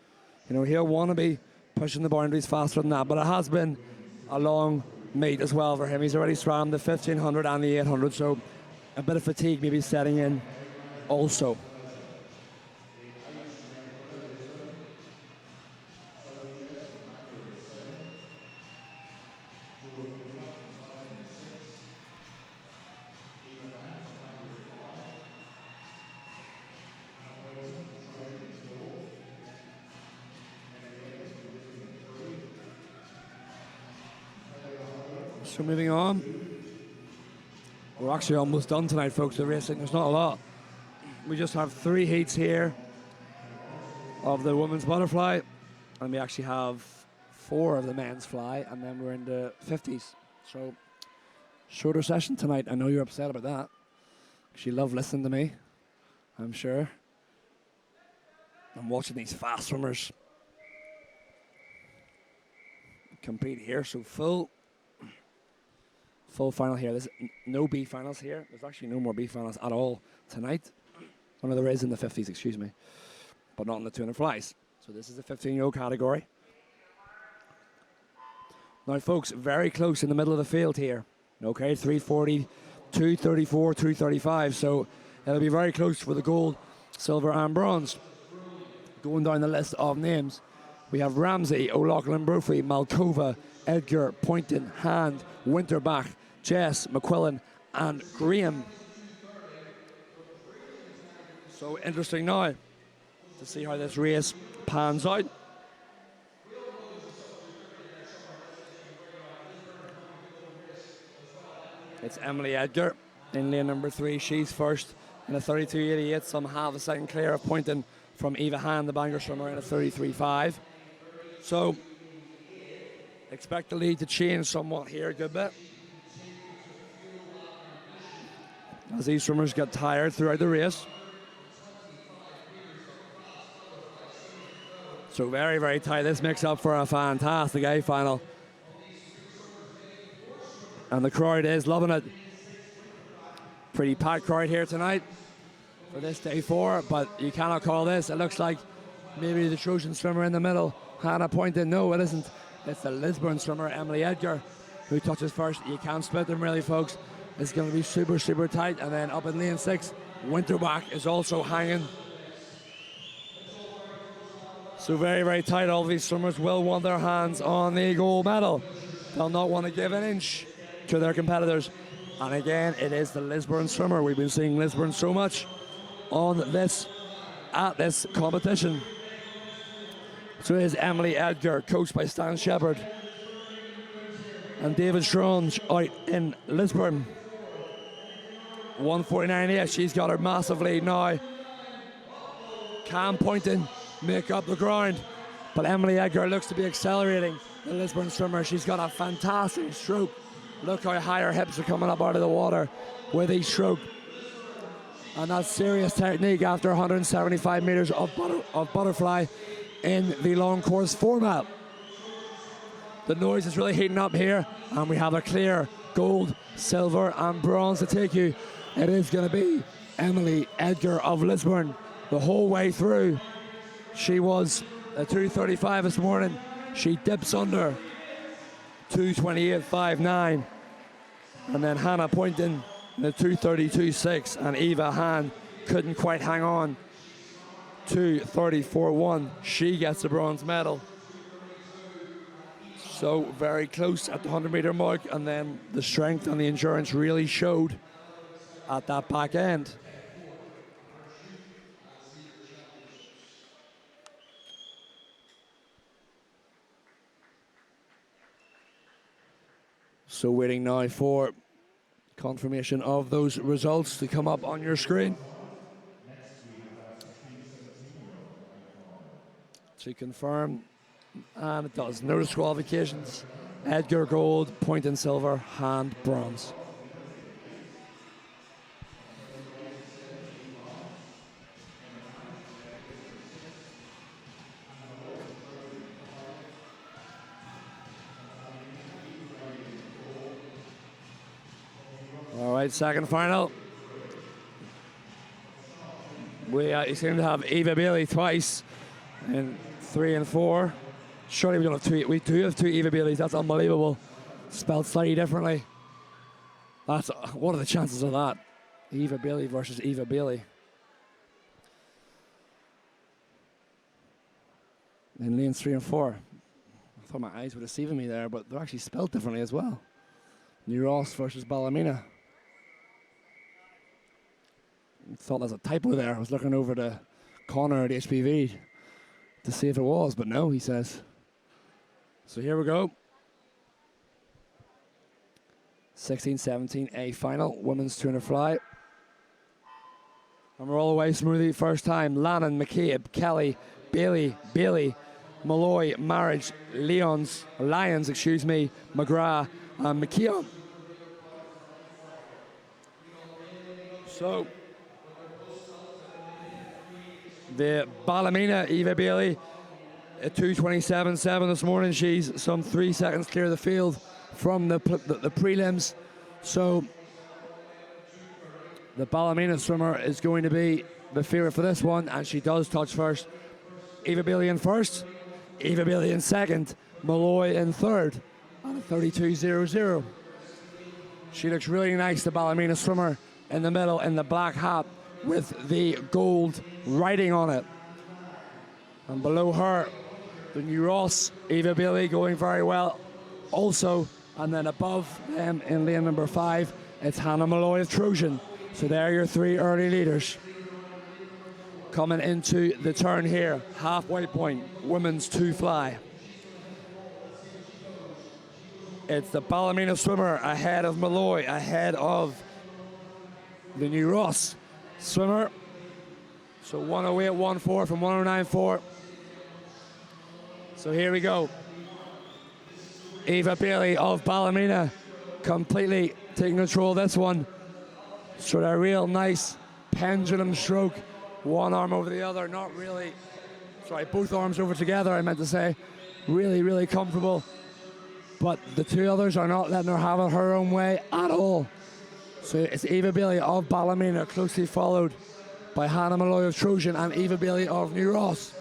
You know, he'll want to be pushing the boundaries faster than that, but it has been a long meet as well for him. He's already swam the 1500 and the 800, so a bit of fatigue maybe setting in also. So moving on, we're actually almost done tonight, folks, the racing. There's not a lot. We just have 3 heats here of the women's butterfly, and we actually have 4 of the men's fly, and then we're in the 50s. So shorter session tonight. I know you're upset about that. You love listening to me, I'm sure. I'm watching these fast swimmers compete here. So full final here. There's no B finals here. There's actually no more B finals at all tonight. One of there is in the 50s, excuse me, but not in the 200 flies. So this is the 15-year-old category. Now, folks, very close in the middle of the field here. Okay, 340, 234, 235. So it'll be very close for the gold, silver, and bronze. Going down the list of names, we have Ramsey, O'Loughlin, Brophy, Malkova, Edgar, Poynton, Hand, Winterbach, Jess, McQuillan, and Graham. So interesting now to see how this race pans out. It's Emily Edgar in lane number 3. She's first in a 32.88. Some half a second clear of Poynton from Eva Hand, the Bangor swimmer, in a 33.5. So expect the lead to change somewhat here a good bit, as these swimmers get tired throughout the race. So very, very tight. This makes up for a fantastic A final. And the crowd is loving it. Pretty packed crowd here tonight for this day 4, but you cannot call this. It looks like maybe the Trojan swimmer in the middle, Hannah Poynton. No, it isn't. It's the Lisburn swimmer, Emily Edgar, who touches first. You can't split them really, folks. It's going to be super, super tight. And then up in lane 6, Winterbach is also hanging. So very, very tight. All these swimmers will want their hands on the gold medal. They'll not want to give an inch to their competitors. And again, it is the Lisburn swimmer. We've been seeing Lisburn so much at this competition. So it is Emily Edgar, coached by Stan Shepherd, and David Strange out in Lisburn. 149.8. She's got her massive lead now. Cam Poynton make up the ground, but Emily Edgar looks to be accelerating. The Lisburn swimmer, she's got a fantastic stroke. Look how high her hips are coming up out of the water with each stroke. And that's serious technique after 175 meters of butterfly in the long course format. The noise is really heating up here, and we have a clear gold, silver, and bronze to take you. It is going to be Emily Edgar of Lisburn the whole way through. She was a 2:35 this morning. She dips under 2:28.59, and then Hannah Poynton in the 2:32.6, and Eva Hand couldn't quite hang on. 2:34.1. She gets the bronze medal. So very close at the 100-meter mark, and then the strength and the endurance really showed at that back end. So waiting now for confirmation of those results to come up on your screen. To confirm, and it does. No disqualifications. Edgar gold, Poynton silver, Hand bronze. All right, second final. We seem to have Eva Bailey twice in 3 and 4. Surely we don't have two. We do have 2 Eva Baileys. That's unbelievable. Spelled slightly differently. What are the chances of that? Eva Bailey versus Eva Bailey. In lanes 3 and 4. I thought my eyes were deceiving me there, but they're actually spelled differently as well. New Ross versus Ballymena. Thought there was a typo there. I was looking over to Connor at HPV to see if it was, but no, he says. So here we go. 16-17 A final, women's 200 fly. And we're all the way smoothly first time. Lannon, McCabe, Kelly, Bailey, Malloy, Marriage, Lyons, McGrath, and McKeon. So The Ballymena, Eva Bailey, at 2:27.7 this morning. She's some 3 seconds clear of the field from the prelims. So the Ballymena swimmer is going to be the favourite for this one, and she does touch first. Eva Bailey in first, Eva Bailey in second, Malloy in third, on a 32.00. She looks really nice, the Ballymena swimmer, in the middle in the black hat with the gold writing on it. And below her, the New Ross, Eva Bailey, going very well also. And then above them in lane number 5, it's Hannah Malloy of Trojan. So there are your 3 early leaders. Coming into the turn here, halfway point, women's 2 fly. It's the Ballymena swimmer ahead of Malloy, ahead of the New Ross swimmer. So 108.14 from 109.4. So here we go. Eva Bailey of Ballymena completely taking control of this one. Sort of a real nice pendulum stroke. One arm over the other, not really, sorry, both arms over together, I meant to say. Really, really comfortable. But the 2 others are not letting her have it her own way at all. So it's Eva Bailey of Ballymena, closely followed by Hannah Malloy of Trojan and Eva Bailey of New Ross.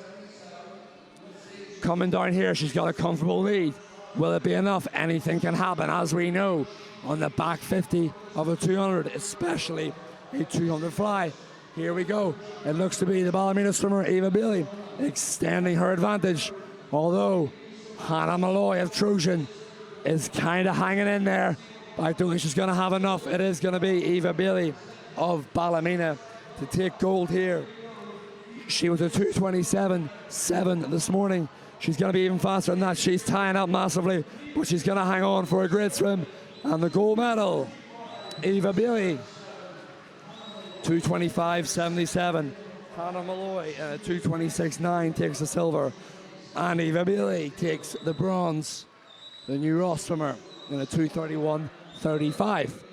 Coming down here, she's got a comfortable lead. Will it be enough? Anything can happen, as we know, on the back 50 of a 200, especially a 200 fly. Here we go. It looks to be the Ballymena swimmer, Eva Bailey, extending her advantage. Although Hannah Malloy of Trojan is kind of hanging in there. But I don't think she's going to have enough. It is going to be Eva Bailey of Ballymena to take gold here. She was a 2:27.7 this morning. She's going to be even faster than that. She's tying up massively, but she's going to hang on for a great swim. And the gold medal, Eva Bailey, 2:25.77. Hannah Malloy, 2:26.9, takes the silver. And Eva Bailey takes the bronze. The New Ross swimmer in a 2:31.35.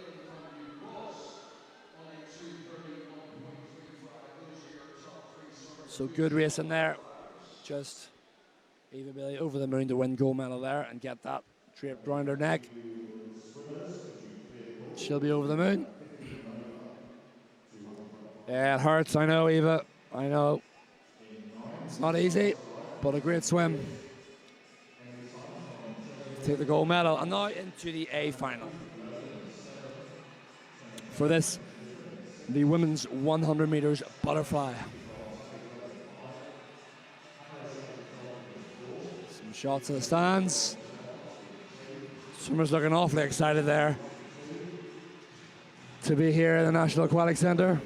So good racing there. Just Eva Bailey over the moon to win gold medal there and get that draped around her neck. She'll be over the moon. Yeah, it hurts, I know, Eva. I know. It's not easy, but a great swim. Take the gold medal. And now into the A final. For this, the women's 100 meters butterfly. Some shots of the stands. Swimmers looking awfully excited there to be here at the National Aquatic Centre.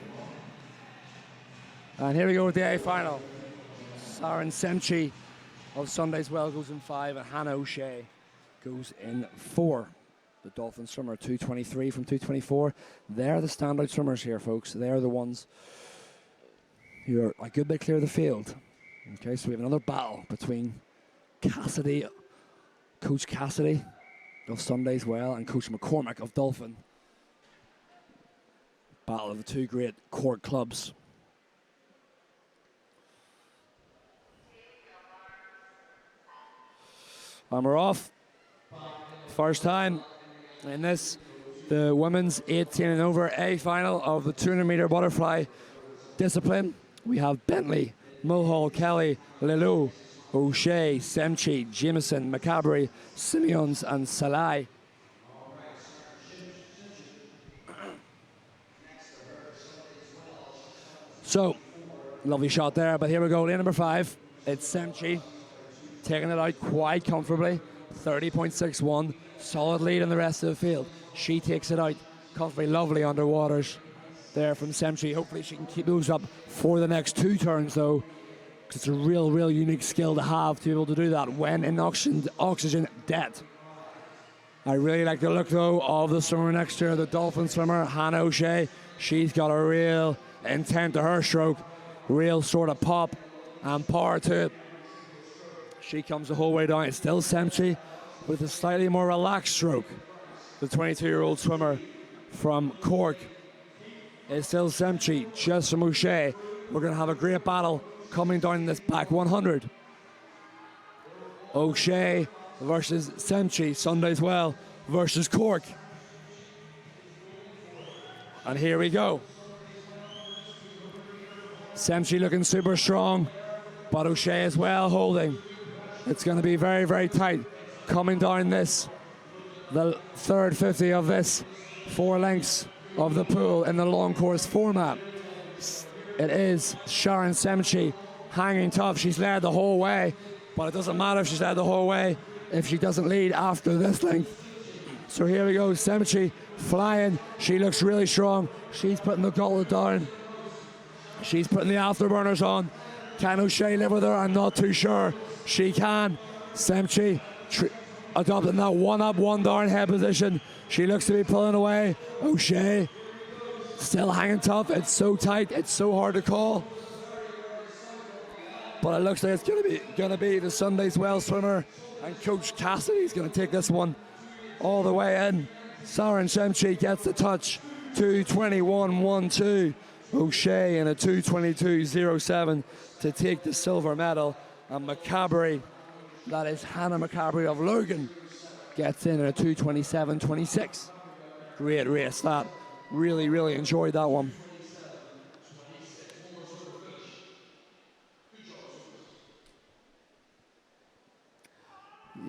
And here we go with the A final. Saren Semchi of Sunday's Well goes in 5, and Hannah O'Shea goes in 4. The Dolphin swimmer, 2:23 from 2:24. They're the standout swimmers here, folks. They're the ones who are a good bit clear of the field. Okay, so we have another battle between Cassidy, Coach Cassidy of Sunday's Well, and Coach McCormick of Dolphin. Battle of the 2 great Cork clubs. And we're off. First time in this, the women's 18 and over A final of the 200 meter butterfly discipline. We have Bentley, Mulhall, Kelly, Lelou, O'Shea, Semchi, Jameson, McCabery, Simeons, and Salai. So, lovely shot there, but here we go, lane number 5. It's Semchi taking it out quite comfortably, 30.61, solid lead in the rest of the field. She takes it out comfortably, lovely underwaters there from Semchi. Hopefully she can keep those up for the next 2 turns though, because it's a real unique skill to have to be able to do that when in oxygen debt. I really like the look though of the swimmer next to her, the Dolphin swimmer, Hannah O'Shea. She's got a real intent to her stroke, real sort of pop and power to it. She comes the whole way down. It's still Semchi with a slightly more relaxed stroke. The 22-year-old swimmer from Cork is still Semchi, just from O'Shea. We're going to have a great battle coming down in this back 100. O'Shea versus Semchi, Sunday as well, versus Cork. And here we go. Semchi looking super strong, but O'Shea as well holding. It's going to be very, very tight. Coming down this, the third 50 of this 4 lengths of the pool in the long course format. It is Sharon Semchi hanging tough. She's led the whole way, but it doesn't matter if she's led the whole way if she doesn't lead after this length. So here we go, Semchi flying. She looks really strong. She's putting the gauntlet down. She's putting the afterburners on. Can O'Shea live with her? I'm not too sure. She can. Semchi adopting that 1 up, 1 down head position. She looks to be pulling away. O'Shea still hanging tough. It's so tight. It's so hard to call. But it looks like it's gonna be the Sunday's well swimmer, and Coach Cassidy's gonna take this one all the way in. Sharon Semchi gets the touch. 2:21.12. O'Shea in a 2:22.07 to take the silver medal. And McCabery, that is Hannah McCabery of Logan, gets in at a 2:27.26. Great race that. Really, really enjoyed that one.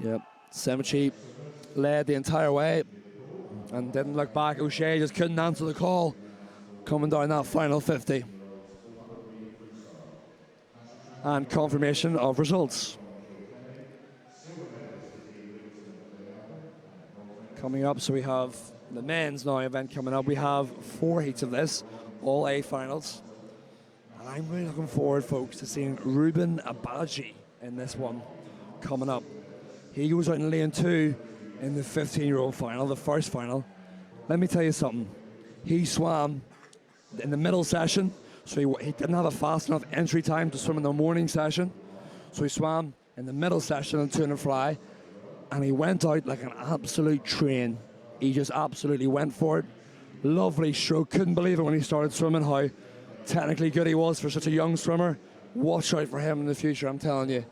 Yep, Semchi led the entire way and didn't look back. O'Shea just couldn't answer the call coming down that final 50. And confirmation of results. Coming up, so we have the men's now event coming up. We have 4 heats of this, all A finals. And I'm really looking forward, folks, to seeing Ruben Abaji in this one coming up. He goes out in lane 2 in the 15-year-old final, the first final. Let me tell you something. He swam in the middle session, so he didn't have a fast enough entry time to swim in the morning session. So he swam in the middle session on tuna fly, and he went out like an absolute train. He just absolutely went for it. Lovely stroke. Couldn't believe it when he started swimming, how technically good he was for such a young swimmer. Watch out for him in the future, I'm telling you.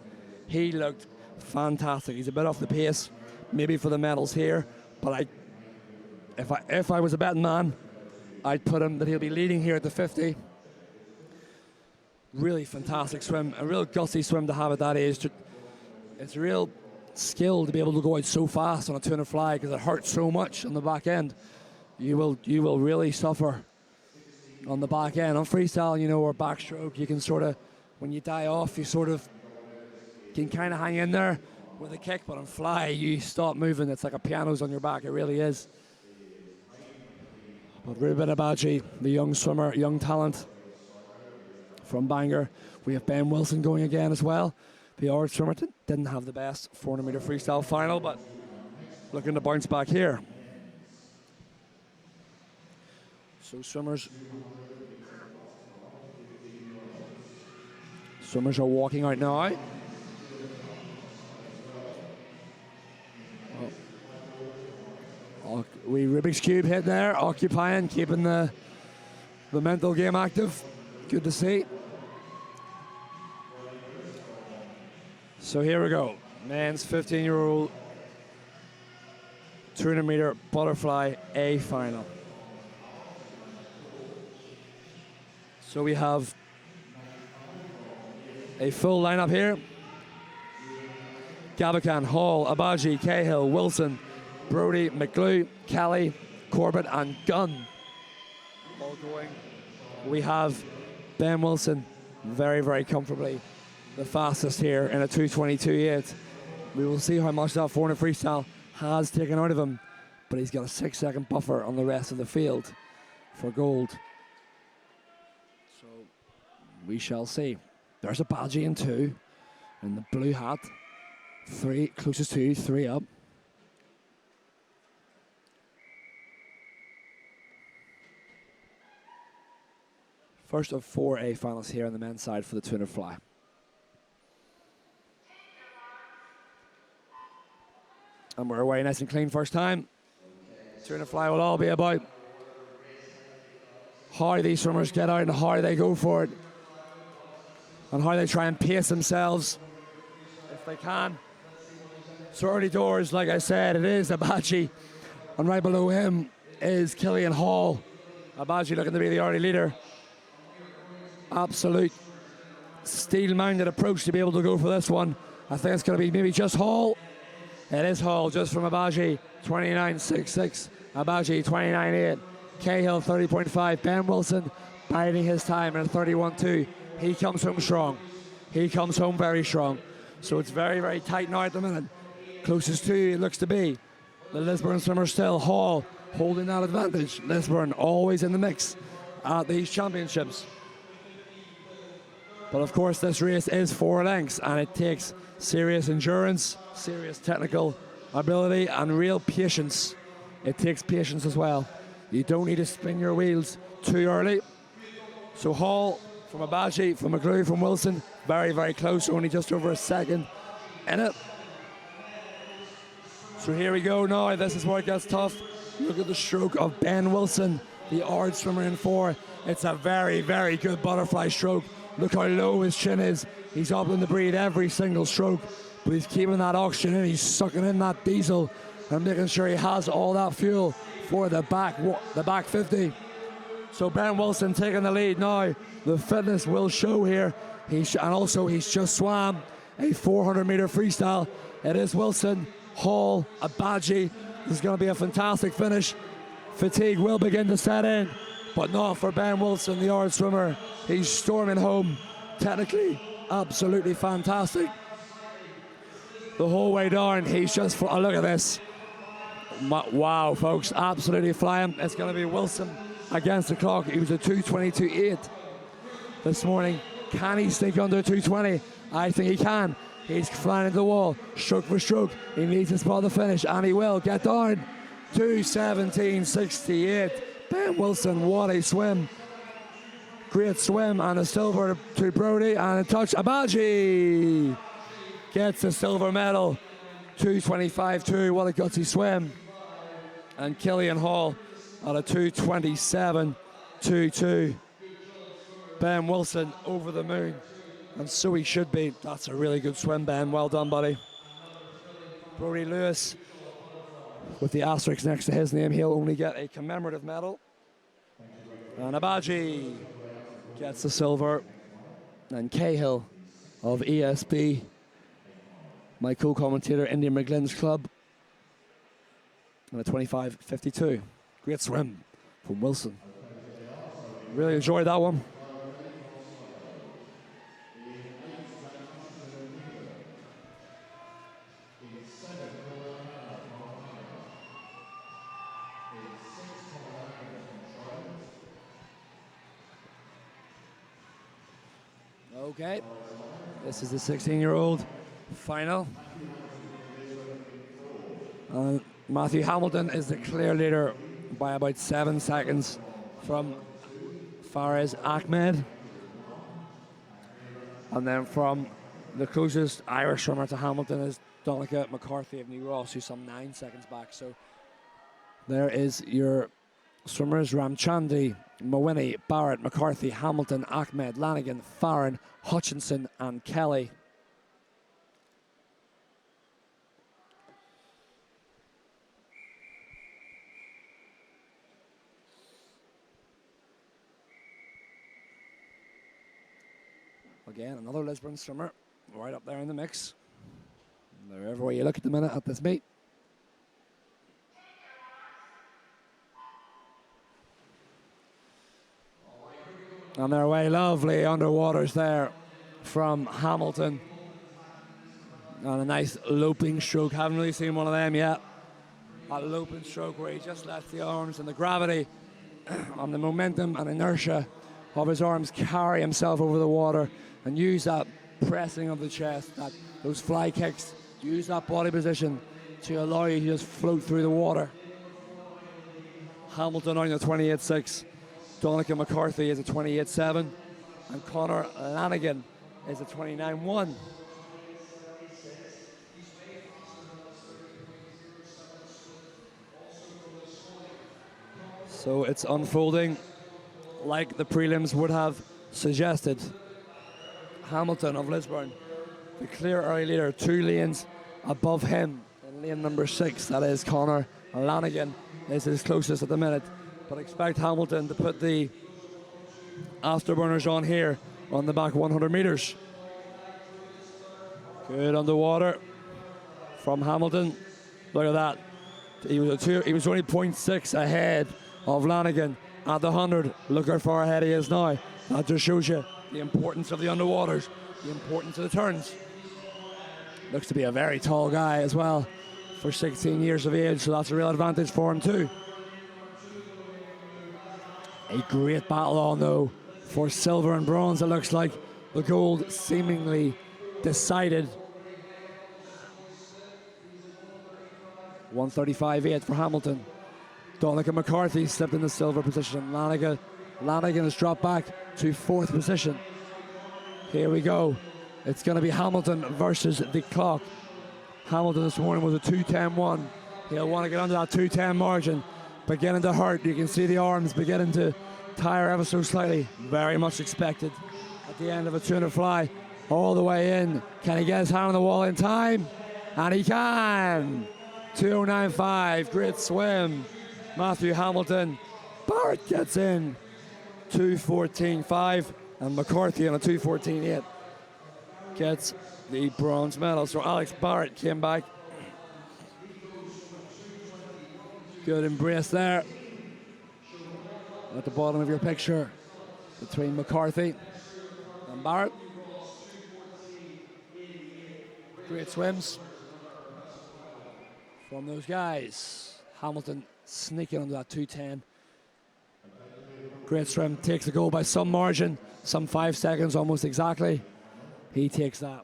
He looked fantastic. He's a bit off the pace, maybe for the medals here, but if I was a betting man, I'd put him that he'll be leading here at the 50. Really fantastic swim, a real gutsy swim to have at that age. It's a real skill to be able to go out so fast on a tuna fly because it hurts so much on the back end. You will really suffer on the back end. On freestyle, or backstroke, you can sort of, when you die off, you sort of can kind of hang in there with a kick, but on fly, you stop moving. It's like a piano's on your back. It really is. But Ruben Abaji, the young swimmer, young talent from Bangor. We have Ben Wilson going again as well. The Irish swimmer didn't have the best 400-meter freestyle final, but looking to bounce back here. So swimmers are walking out now. We Rubik's Cube hit there, occupying, keeping the mental game active. Good to see. So here we go. Men's 15-year-old 200-meter butterfly A final. So we have a full lineup here. Gavican, Hall, Abaji, Cahill, Wilson, Brody, McGlue, Kelly, Corbett, and Gunn all going. We have Ben Wilson very, very comfortably the fastest here in a 2:22.8. We will see how much that 400 freestyle has taken out of him, but he's got a 6-second buffer on the rest of the field for gold. So we shall see. There's Abaji in 2 in the blue hat. 3, closest to 3 up. First of 4 A finals here on the men's side for the 200 fly. And we're away nice and clean first time. 200 fly will all be about how these swimmers get out and how they go for it. on how they try and pace themselves if they can. So early doors, like I said, it is Abaji, and right below him is Killian Hall. Abaji looking to be the early leader. Absolute steel-minded approach to be able to go for this one. I think it's going to be maybe just Hall. It is Hall, just from Abaji, 29.66. Abaji, 29.8. Cahill, 30.5. Ben Wilson biding his time at 31.2. He comes home strong. He comes home very strong. So it's very, very tight now at the minute. Closest to it looks to be the Lisburn swimmer still. Hall holding that advantage. Lisburn always in the mix at these championships. But of course, this race is 4 lengths, and it takes serious endurance, serious technical ability, and real patience. It takes patience as well. You don't need to spin your wheels too early. So Hall from Abaji, from McGrew, from Wilson, very, very close, only just over a second in it. So here we go now. This is where it gets tough. Look at the stroke of Ben Wilson, the odd swimmer in 4. It's a very, very good butterfly stroke. Look how low his chin is. He's up in the breathe every single stroke, but he's keeping that oxygen in. He's sucking in that diesel and making sure he has all that fuel for the back 50. So Ben Wilson taking the lead now. The fitness will show here. And also he's just swam a 400-meter freestyle. It is Wilson, Hall, Abaji. This is going to be a fantastic finish. Fatigue will begin to set in, but not for Ben Wilson, the odd swimmer. He's storming home. Technically, absolutely fantastic. The whole way down, he's just, oh, look at this. Wow, folks, absolutely flying. It's going to be Wilson against the clock. He was a 2:22.8 this morning. Can he sneak under 2:20? I think he can. He's flying into the wall, stroke for stroke. He needs to spot the finish, and he will get down. 2:17.68. Ben Wilson, what a swim. Great swim, and a silver to Brody, and a touch. Abaji gets the silver medal. 2:25.2, what a gutsy swim. And Killian Hall at a 2:27.22. Ben Wilson over the moon, and so he should be. That's a really good swim, Ben. Well done, buddy. Brody Lewis, with the asterisk next to his name, he'll only get a commemorative medal. And Abaji gets the silver. And Cahill of ESB, my co-commentator, Indian McGlynn's club, and a 25.52. Great swim from Wilson. Really enjoyed that one. Okay, this is the 16-year-old final. Matthew Hamilton is the clear leader by about 7 seconds from Faraz Ahmed. And then from the closest Irish swimmer to Hamilton is Donica McCarthy of New Ross, who's some 9 seconds back. So there is your swimmers: Ramchandani, Mawhinney, Barrett, McCarthy, Hamilton, Ahmed, Lanigan, Farron, Hutchinson, and Kelly. Again, another Lisburn swimmer right up there in the mix. Wherever way you look at the minute at this meet. On their way, lovely underwaters there from Hamilton. And a nice loping stroke. Haven't really seen one of them yet. A loping stroke where he just lets the arms and the gravity and the momentum and inertia of his arms carry himself over the water, and use that pressing of the chest, those fly kicks, use that body position to allow you to just float through the water. Hamilton on a 28.6. Donica McCarthy is a 28.7, and Conor Lanigan is a 29.1. So it's unfolding like the prelims would have suggested. Hamilton of Lisburn, the clear early leader, 2 lanes above him. In lane number 6, that is Conor Lanigan, is his closest at the minute. But expect Hamilton to put the afterburners on here on the back 100 metres. Good underwater from Hamilton. Look at that. He was only 0.6 ahead of Lanigan at the 100. Look how far ahead he is now. That just shows you the importance of the underwaters, the importance of the turns. Looks to be a very tall guy as well for 16 years of age, so that's a real advantage for him too. A great battle on though for silver and bronze. It looks like the gold seemingly decided. 135.8 for Hamilton. Donegan McCarthy slipped in the silver position. Lanigan has dropped back to 4th position. Here we go. It's going to be Hamilton versus the clock. Hamilton this morning was a 2:10.1. He'll want to get under that 2:10 margin. Beginning to hurt. You can see the arms beginning to tire ever so slightly. Very much expected at the end of a 200 fly. All the way in. Can he get his hand on the wall in time? And he can. 2:09.5. Great swim. Matthew Hamilton. Barrett gets in. 2:14.5. And McCarthy on a 2:14.8 gets the bronze medal. So Alex Barrett came back. Good embrace there at the bottom of your picture between McCarthy and Barrett. Great swims from those guys. Hamilton sneaking under that 2:10. Great swim, takes the goal by some margin, some 5 seconds almost exactly. He takes that.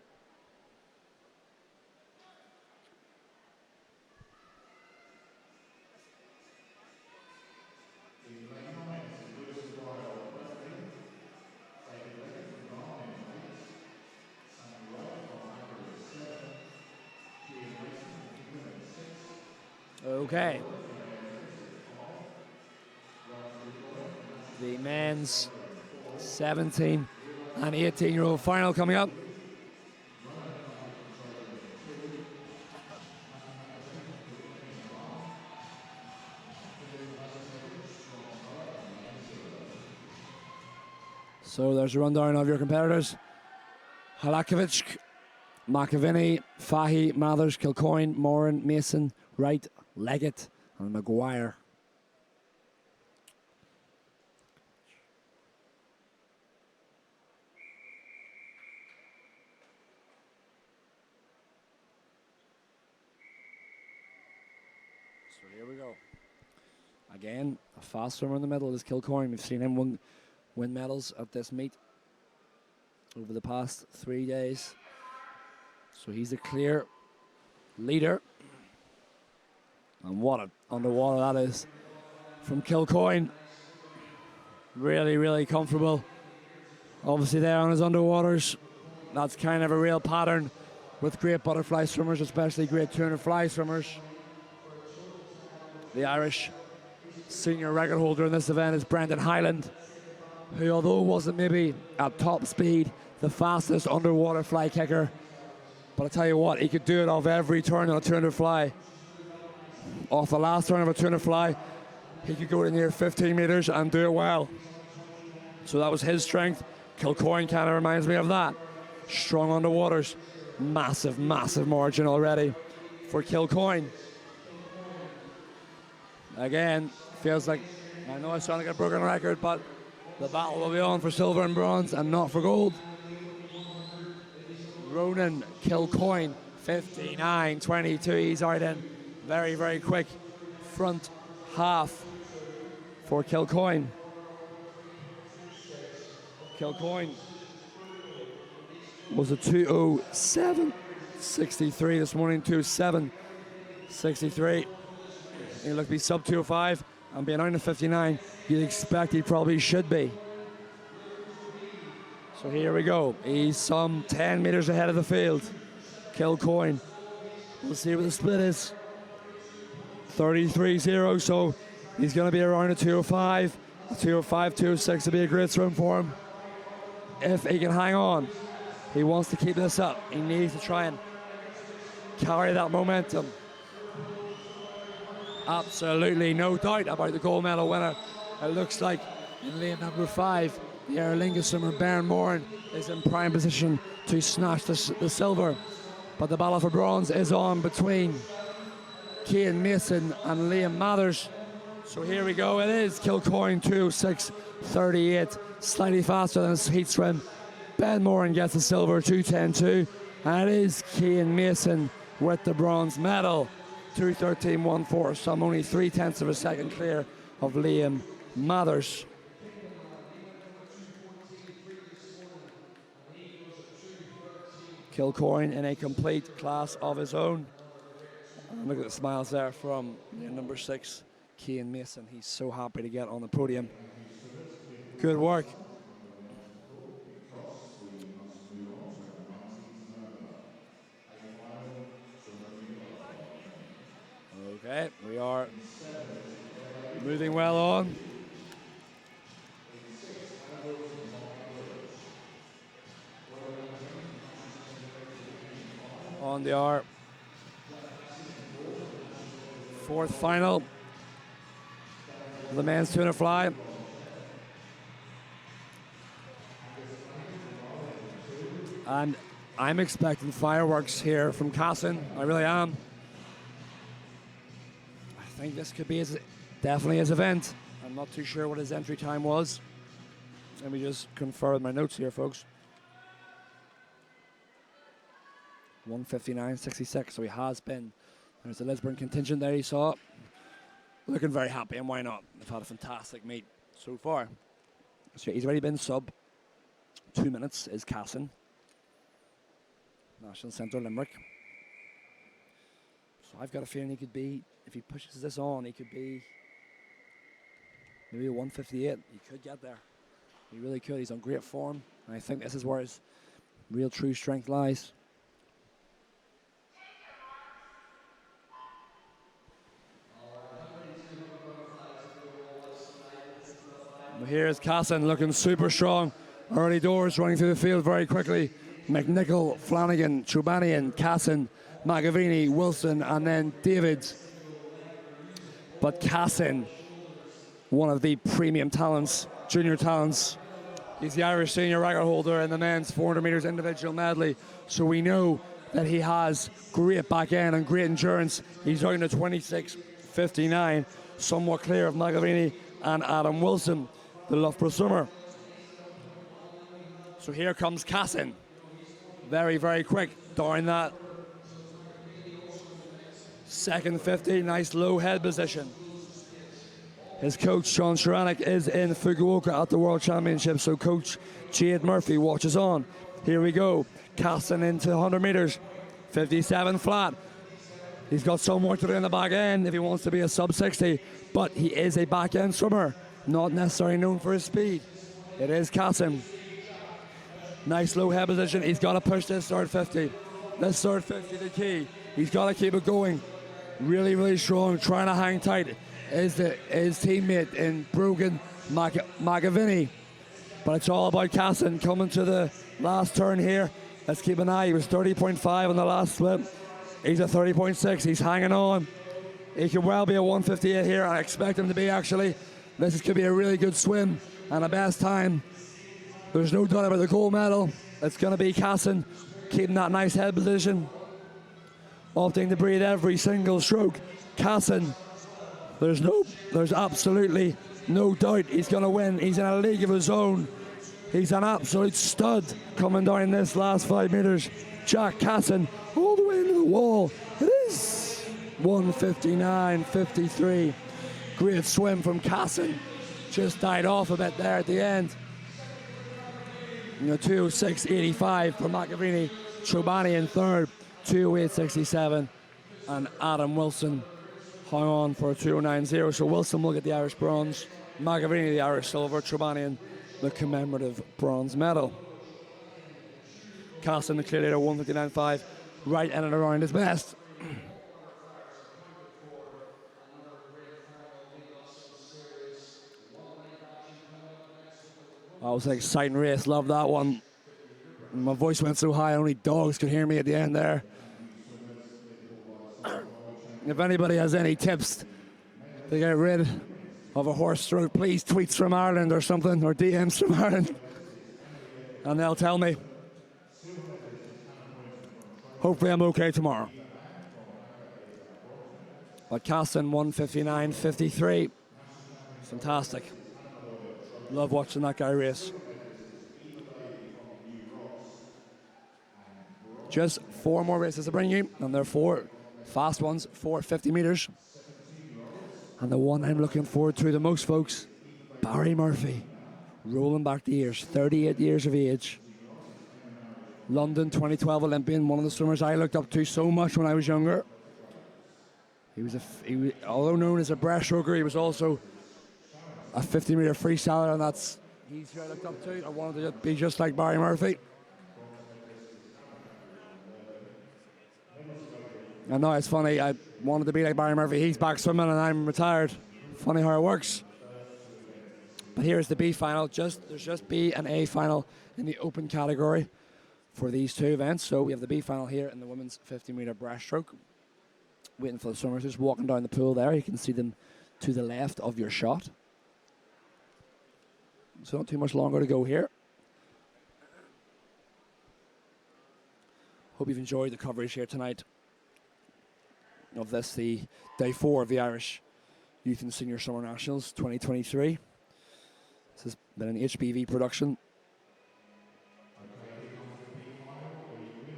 Okay. The men's 17 and 18-year-old final coming up. So there's a rundown of your competitors. Halakovic, McAvinny, Fahy, Mathers, Kilcoyne, Moran, Mason, Wright, Leggett, and Maguire. So here we go. Again, a fast swimmer in the middle is Kilcoyne. We've seen him win medals at this meet over the past 3 days. So he's a clear leader. And what an underwater that is from Kilcoyne. Really, really comfortable. Obviously there on his underwaters. That's kind of a real pattern with great butterfly swimmers, especially great 200 fly swimmers. The Irish senior record holder in this event is Brendan Hyland, who, although wasn't maybe at top speed, the fastest underwater fly kicker, but I tell you what, he could do it off every turn on a 200 fly. Off the last turn of a 200 fly, he could go to near 15 meters and do it well. So that was his strength. Kilcoyne kind of reminds me of that. Strong underwaters. Massive, massive margin already for Kilcoyne. Again, feels like, I know I sound like a broken record, but the battle will be on for silver and bronze and not for gold. Ronan Kilcoyne, 59.22. He's out in very, very quick front half for Kilcoyne. Kilcoyne was a 2:07.63 this morning, 2:07.63. He looked to be sub 2:05 and being out in 59, you'd expect he probably should be. So here we go. He's some 10 meters ahead of the field. Kilcoyne. We'll see what the split is. 33.0, so he's going to be around a 2:05. A 2:05, 2:06 would be a great swim for him if he can hang on. He wants to keep this up. He needs to try and carry that momentum. Absolutely no doubt about the gold medal winner. It looks like in lane number 5, the Aer Lingus swimmer Baron Moran is in prime position to snatch the silver. But the battle for bronze is on between Cian Mason and Liam Mathers. So here we go. It is Kilcoyne 2:06:38, slightly faster than his heat swim. Ben Moran gets the silver 2:10:2, and it is Cian Mason with the bronze medal 2:13:14. So I'm only 0.3 of a second clear of Liam Mathers. Kilcoyne in a complete class of his own. And look at the smiles there from number 6, Cian Mason. He's so happy to get on the podium. Good work. Okay, we are moving well on. On to our fourth final, the men's 200 fly. And I'm expecting fireworks here from Cassin. I really am. I think this could be definitely his event. I'm not too sure what his entry time was. Let me just confirm my notes here, folks. 1:59:66, so he has been. There's the Lisburn contingent there you saw. Looking very happy, and why not? They've had a fantastic meet so far. So he's already been sub 2 minutes, is Cassin. National Centre Limerick. So I've got a feeling he could be, if he pushes this on, he could be maybe a 1:58. He could get there. He really could. He's on great form, and I think this is where his real true strength lies. Here's Cassin looking super strong. Early doors running through the field very quickly. McNichol, Flanagan, Chubanian, Cassin, McAvini, Wilson, and then Davids. But Cassin, one of the premium talents, junior talents. He's the Irish senior record holder in the men's 400 metres individual medley. So we know that he has great back end and great endurance. He's running a 26:59, somewhat clear of McAvini and Adam Wilson, the Loughborough swimmer. So here comes Cassin. Very, very quick down that second 50. Nice low head position. His coach, Sean Sharanek, is in Fukuoka at the World Championship, so coach Jade Murphy watches on. Here we go. Cassin into 100 metres. 57 flat. He's got some work to do in the back end if he wants to be a sub-60, but he is a back end swimmer, not necessarily known for his speed. It is Cassin. Nice low head position. He's got to push this third 50. This third 50 the key. He's got to keep it going. Really, really strong. Trying to hang tight is his teammate in Brogan, McAvini. But it's all about Cassin coming to the last turn here. Let's keep an eye. He was 30.5 on the last slip. He's at 30.6. He's hanging on. He could well be a 1:58 here. I expect him to be, actually. This could be a really good swim and a best time. There's no doubt about the gold medal. It's going to be Cassin keeping that nice head position, opting to breathe every single stroke. Cassin, there's absolutely no doubt he's going to win. He's in a league of his own. He's an absolute stud coming down this last 5 metres. Jack Cassin all the way into the wall. It is 1:59:53. Great swim from Cassin. Just died off a bit there at the end. 2:06:85 for McAvini. Chobani in third, 2:08:67. And Adam Wilson hung on for a 2:09:0. So Wilson will get the Irish bronze. McAvini the Irish silver. Chobani the commemorative bronze medal. Cassin the clear leader, 1:59.5, right in and around his best. That was an exciting race, love that one. My voice went so high, only dogs could hear me at the end there. If anybody has any tips to get rid of a horse stroke, please tweets from Ireland or something, or DMs from Ireland, and they'll tell me. Hopefully I'm okay tomorrow. But Caston 1:59.53. Fantastic. Love watching that guy race. Just 4 more races to bring you, and they're 4 fast ones, 450 meters. And the one I'm looking forward to the most, folks, Barry Murphy, rolling back the years, 38 years of age. London 2012 Olympian, one of the swimmers I looked up to so much when I was younger. He was although known as a breaststroker, he was also a 50-meter freestyler, and he's who I looked up to. I wanted to be just like Barry Murphy. I know it's funny, I wanted to be like Barry Murphy. He's back swimming and I'm retired. Funny how it works. But here's the B final. There's just B and A final in the open category for these 2 events. So we have the B final here in the women's 50-meter breaststroke. Waiting for the swimmers, just walking down the pool there. You can see them to the left of your shot. So not too much longer to go here. Hope you've enjoyed the coverage here tonight of this, the day 4 of the Irish Youth and Senior Summer Nationals 2023. This has been an HBV production.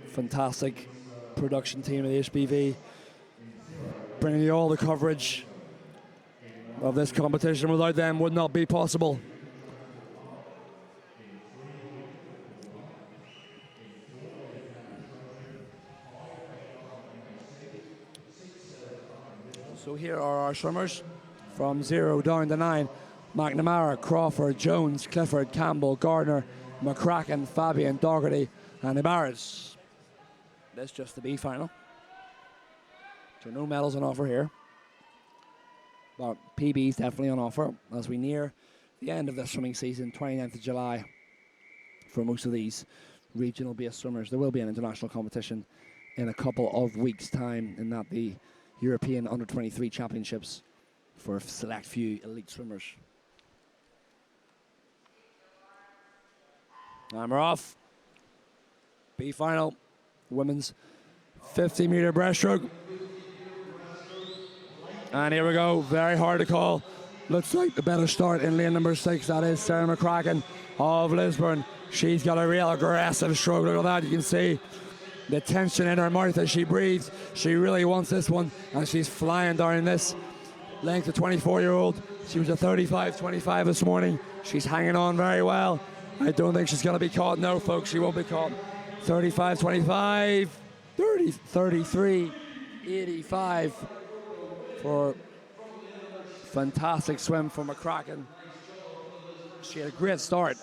Fantastic production team of the HBV, bringing you all the coverage of this competition. Without them, would not be possible. So here are our swimmers from 0 down to 9. McNamara, Crawford, Jones, Clifford, Campbell, Gardner, McCracken, Fabian, Doherty, and Ibarraz. That's just the B final. So no medals on offer here. But PB's definitely on offer as we near the end of the swimming season, 29th of July, for most of these regional-based swimmers. There will be an international competition in a couple of weeks' time, in that the European Under-23 Championships for a select few elite swimmers. And we're off. B final, women's 50-meter breaststroke. And here we go, very hard to call. Looks like the better start in lane number 6. That is Sarah McCracken of Lisburn. She's got a real aggressive stroke. Look at that, you can see the tension in her mouth as she breathes. She really wants this one, and she's flying down this length. The 24-year-old. She was a 35-25 this morning. She's hanging on very well. I don't think she's going to be caught. No, folks, she won't be caught. 35-25, 33-85 for fantastic swim from McCracken. She had a great start.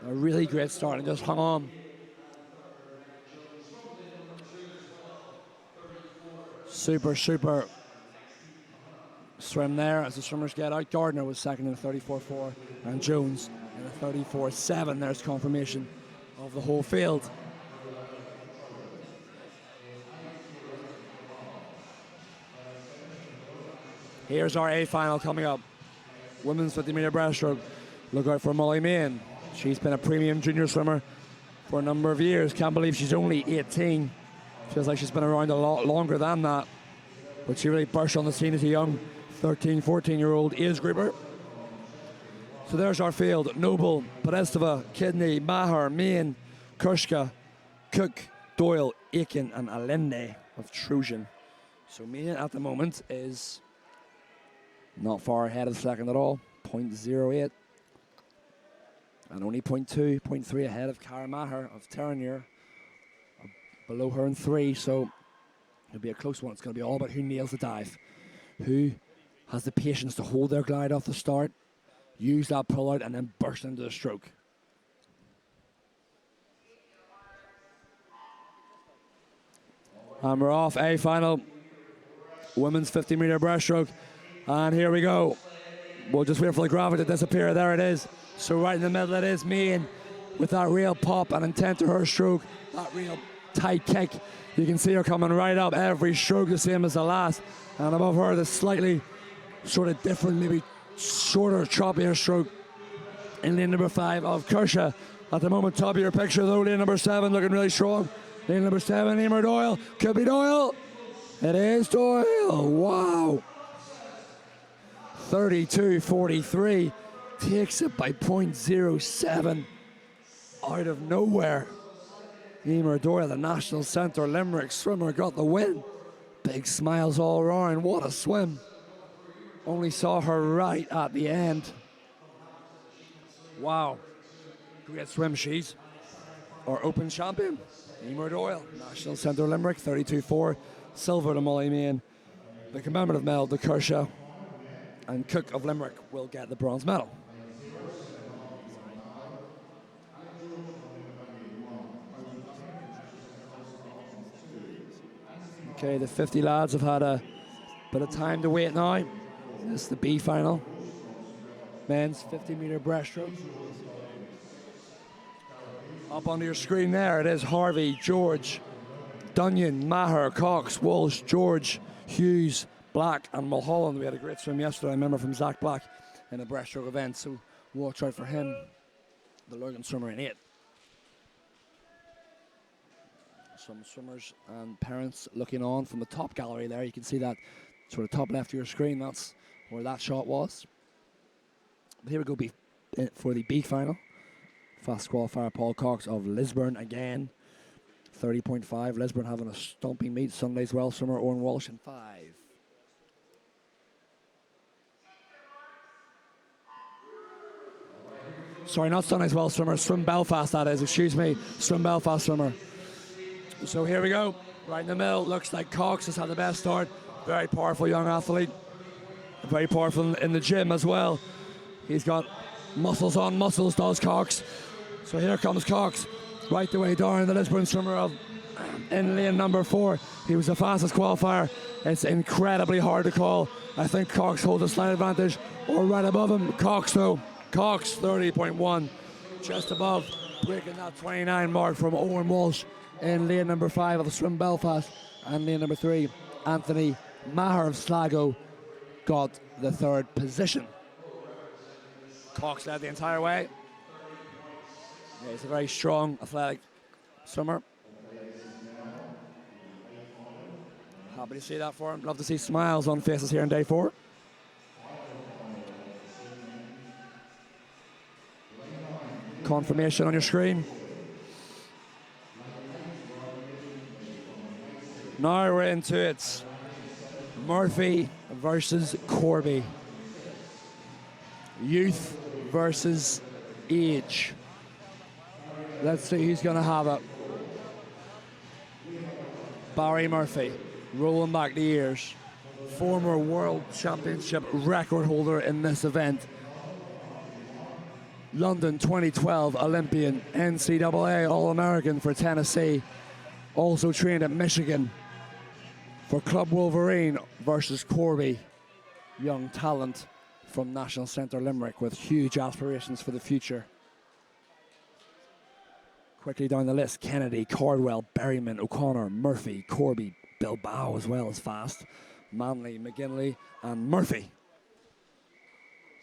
A really great start, and just hung on. Super swim there as the swimmers get out. Gardner was second in a 34.4 and Jones in a 34.7. There's confirmation of the whole field. Here's our A final coming up. Women's 50-meter breaststroke. Look out for Molly Main. She's been a premium junior swimmer for a number of years. Can't believe she's only 18. Feels like she's been around a lot longer than that. But she really burst on the scene as a young 13, 14-year-old age grouper. So there's our field. Noble, Podestova, Kidney, Maher, Main, Kurshka, Cook, Doyle, Aiken, and Allende of Trojan. So Main at the moment is not far ahead of the second at all. 0.08. And only 0.2, 0.3 ahead of Cara Maher of Terenure. Below her in 3, so it'll be a close one. It's going to be all about who nails the dive, who has the patience to hold their glide off the start, use that pull out, and then burst into the stroke. And we're off. A final, women's 50-meter breaststroke, and here we go. We'll just wait for the graphic to disappear. There it is. So right in the middle it is, Main. with that real pop and intent to her stroke, that real tight kick. You can see her coming right up every stroke, the same as the last. And above her, the slightly sort of different, maybe shorter, choppier stroke in lane number 5 of Kershaw. At the moment, top of your picture though, lane number 7 looking really strong. Lane number 7, Emer Doyle. Could be Doyle. It is Doyle. Wow. 32.43. Takes it by 0.07 out of nowhere. Emer Doyle, the National Centre Limerick swimmer, got the win. Big smiles all around. What a swim. Only saw her right at the end. Wow. Great swim, she's our Open champion. Emer Doyle, National Centre Limerick, 32.4. Silver to Molly Main. The commemorative medal to Kershaw. And Cook of Limerick will get the bronze medal. Okay, the 50 lads have had a bit of time to wait now. This is the B final. Men's 50-metre breaststroke. Up on your screen there, it is Harvey, George, Dunyan, Maher, Cox, Walsh, George, Hughes, Black, and Mulholland. We had a great swim yesterday, I remember, from Zach Black in a breaststroke event, so watch out for him. The Lurgan swimmer in 8. Some swimmers and parents looking on from the top gallery there. You can see that sort of top left of your screen. That's where that shot was. But here we go for the B final. Fast qualifier Paul Cox of Lisburn again. 30.5. Lisburn having a stomping meet. Sunday's well swimmer Owen Walsh in 5. Sorry, not Sunday's well swimmer. Swim Belfast, that is. Excuse me. Swim Belfast swimmer. So here we go, right in the middle. Looks like Cox has had the best start. Very powerful young athlete. Very powerful in the gym as well. He's got muscles on muscles, does Cox. So here comes Cox, right the way down, the Lisburn swimmer in lane number 4. He was the fastest qualifier. It's incredibly hard to call. I think Cox holds a slight advantage, or right above him. Cox though, Cox 30.1, just above, breaking that 29 mark from Owen Walsh in lane number 5 of the Swim Belfast. And lane number 3, Anthony Maher of Sligo got the 3rd position. Cox led the entire way. Yeah, he's a very strong, athletic swimmer. Happy to see that for him. Love to see smiles on faces here in day 4. Confirmation on your screen. Now we're into it. Murphy versus Corby. Youth versus age. Let's see who's going to have it. Barry Murphy, rolling back the years. Former World Championship record holder in this event. London 2012 Olympian, NCAA All-American for Tennessee. Also trained at Michigan for Club Wolverine versus Corby. Young talent from National Centre Limerick with huge aspirations for the future. Quickly down the list, Kennedy, Cardwell, Berryman, O'Connor, Murphy, Corby, Bilbao as well as fast, Manley, McGinley, and Murphy.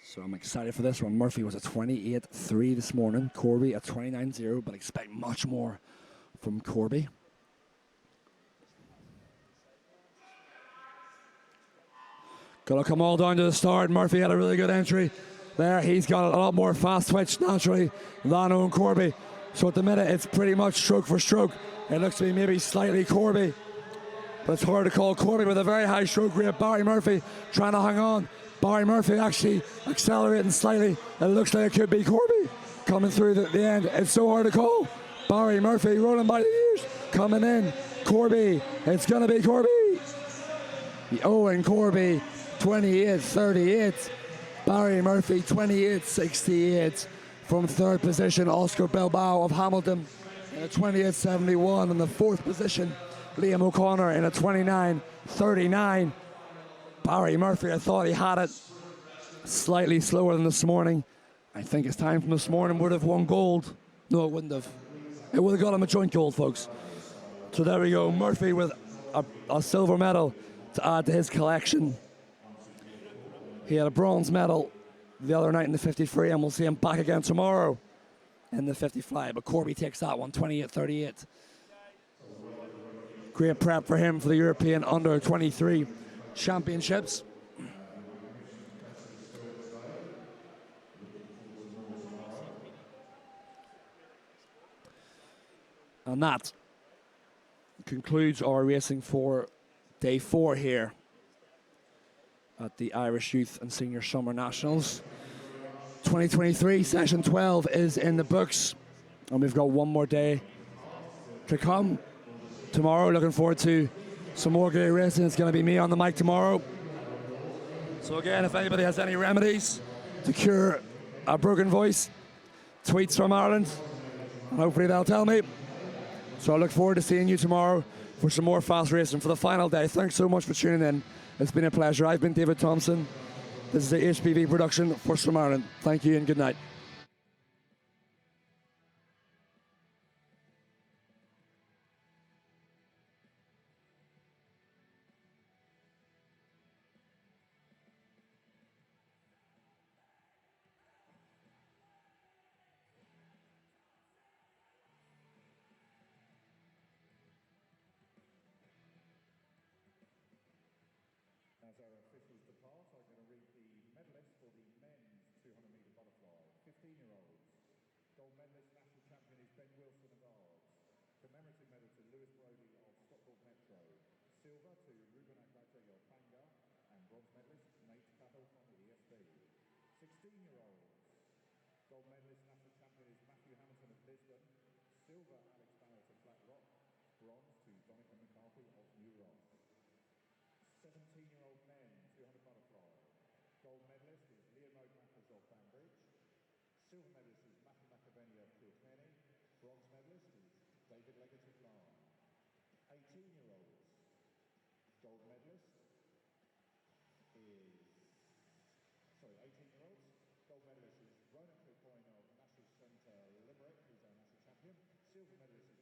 So I'm excited for this one. Murphy was a 28.3 this morning, Corby a 29.0, but expect much more from Corby. Gonna come all down to the start. Murphy had a really good entry there. He's got a lot more fast twitch naturally than Owen Corby. So at the minute, it's pretty much stroke for stroke. It looks to be maybe slightly Corby, but it's hard to call. Corby with a very high stroke rate. Barry Murphy trying to hang on. Barry Murphy actually accelerating slightly. It looks like it could be Corby coming through the end. It's so hard to call. Barry Murphy rolling by the ears, coming in. Corby, it's gonna be Corby. Owen Corby, 28.38. Barry Murphy, 28.68. From 3rd position, Oscar Bilbao of Hamilton in a 28.71. In the 4th position, Liam O'Connor in a 29.39. Barry Murphy, I thought he had it slightly slower than this morning. I think his time from this morning would have won gold. No, it wouldn't have. It would have got him a joint gold, folks. So there we go. Murphy with a silver medal to add to his collection. He had a bronze medal the other night in the 53, and we'll see him back again tomorrow in the 55. But Corby takes that one, 28-38. Great prep for him for the European Under-23 Championships. And that concludes our racing for day 4 here at the Irish Youth and Senior Summer Nationals. 2023, session 12 is in the books, and we've got one more day to come. Tomorrow, looking forward to some more great racing. It's going to be me on the mic tomorrow. So again, if anybody has any remedies to cure a broken voice, tweets from Ireland, and hopefully they'll tell me. So I look forward to seeing you tomorrow for some more fast racing for the final day. Thanks so much for tuning in. It's been a pleasure. I've been David Thompson. This is a HPV production for From Ireland. Thank you and good night. As our officials depart, I'm going to read the medalists for the men's 200-metre butterfly. 15-year-olds. Gold medalist national champion is Ben Wilson of Ards. Commemorative medal to Lewis Brody of Stockport Metro. Silver to Ruben Agbate of Bangor. And bronze medalist Nate Cahill from the ESB. 16-year-olds. Gold medalist national champion is Matthew Hamilton of Lisbon. Silver Alex Barrett of Flat Rock. Bronze to Donica McCarthy of New Ross. 17-year-old men, 200 butterfly. Gold medalist is Liam O'Mathers of Banbridge. Silver medalist is Matthew McAvenny of Kilkenny. Bronze medalist is David Leggett of Larne. 18-year-olds. Gold medalist is... 18-year-olds. Gold medalist is Ronan Kilcoyne of National Centre Limerick, who's our national champion. Silver medalist is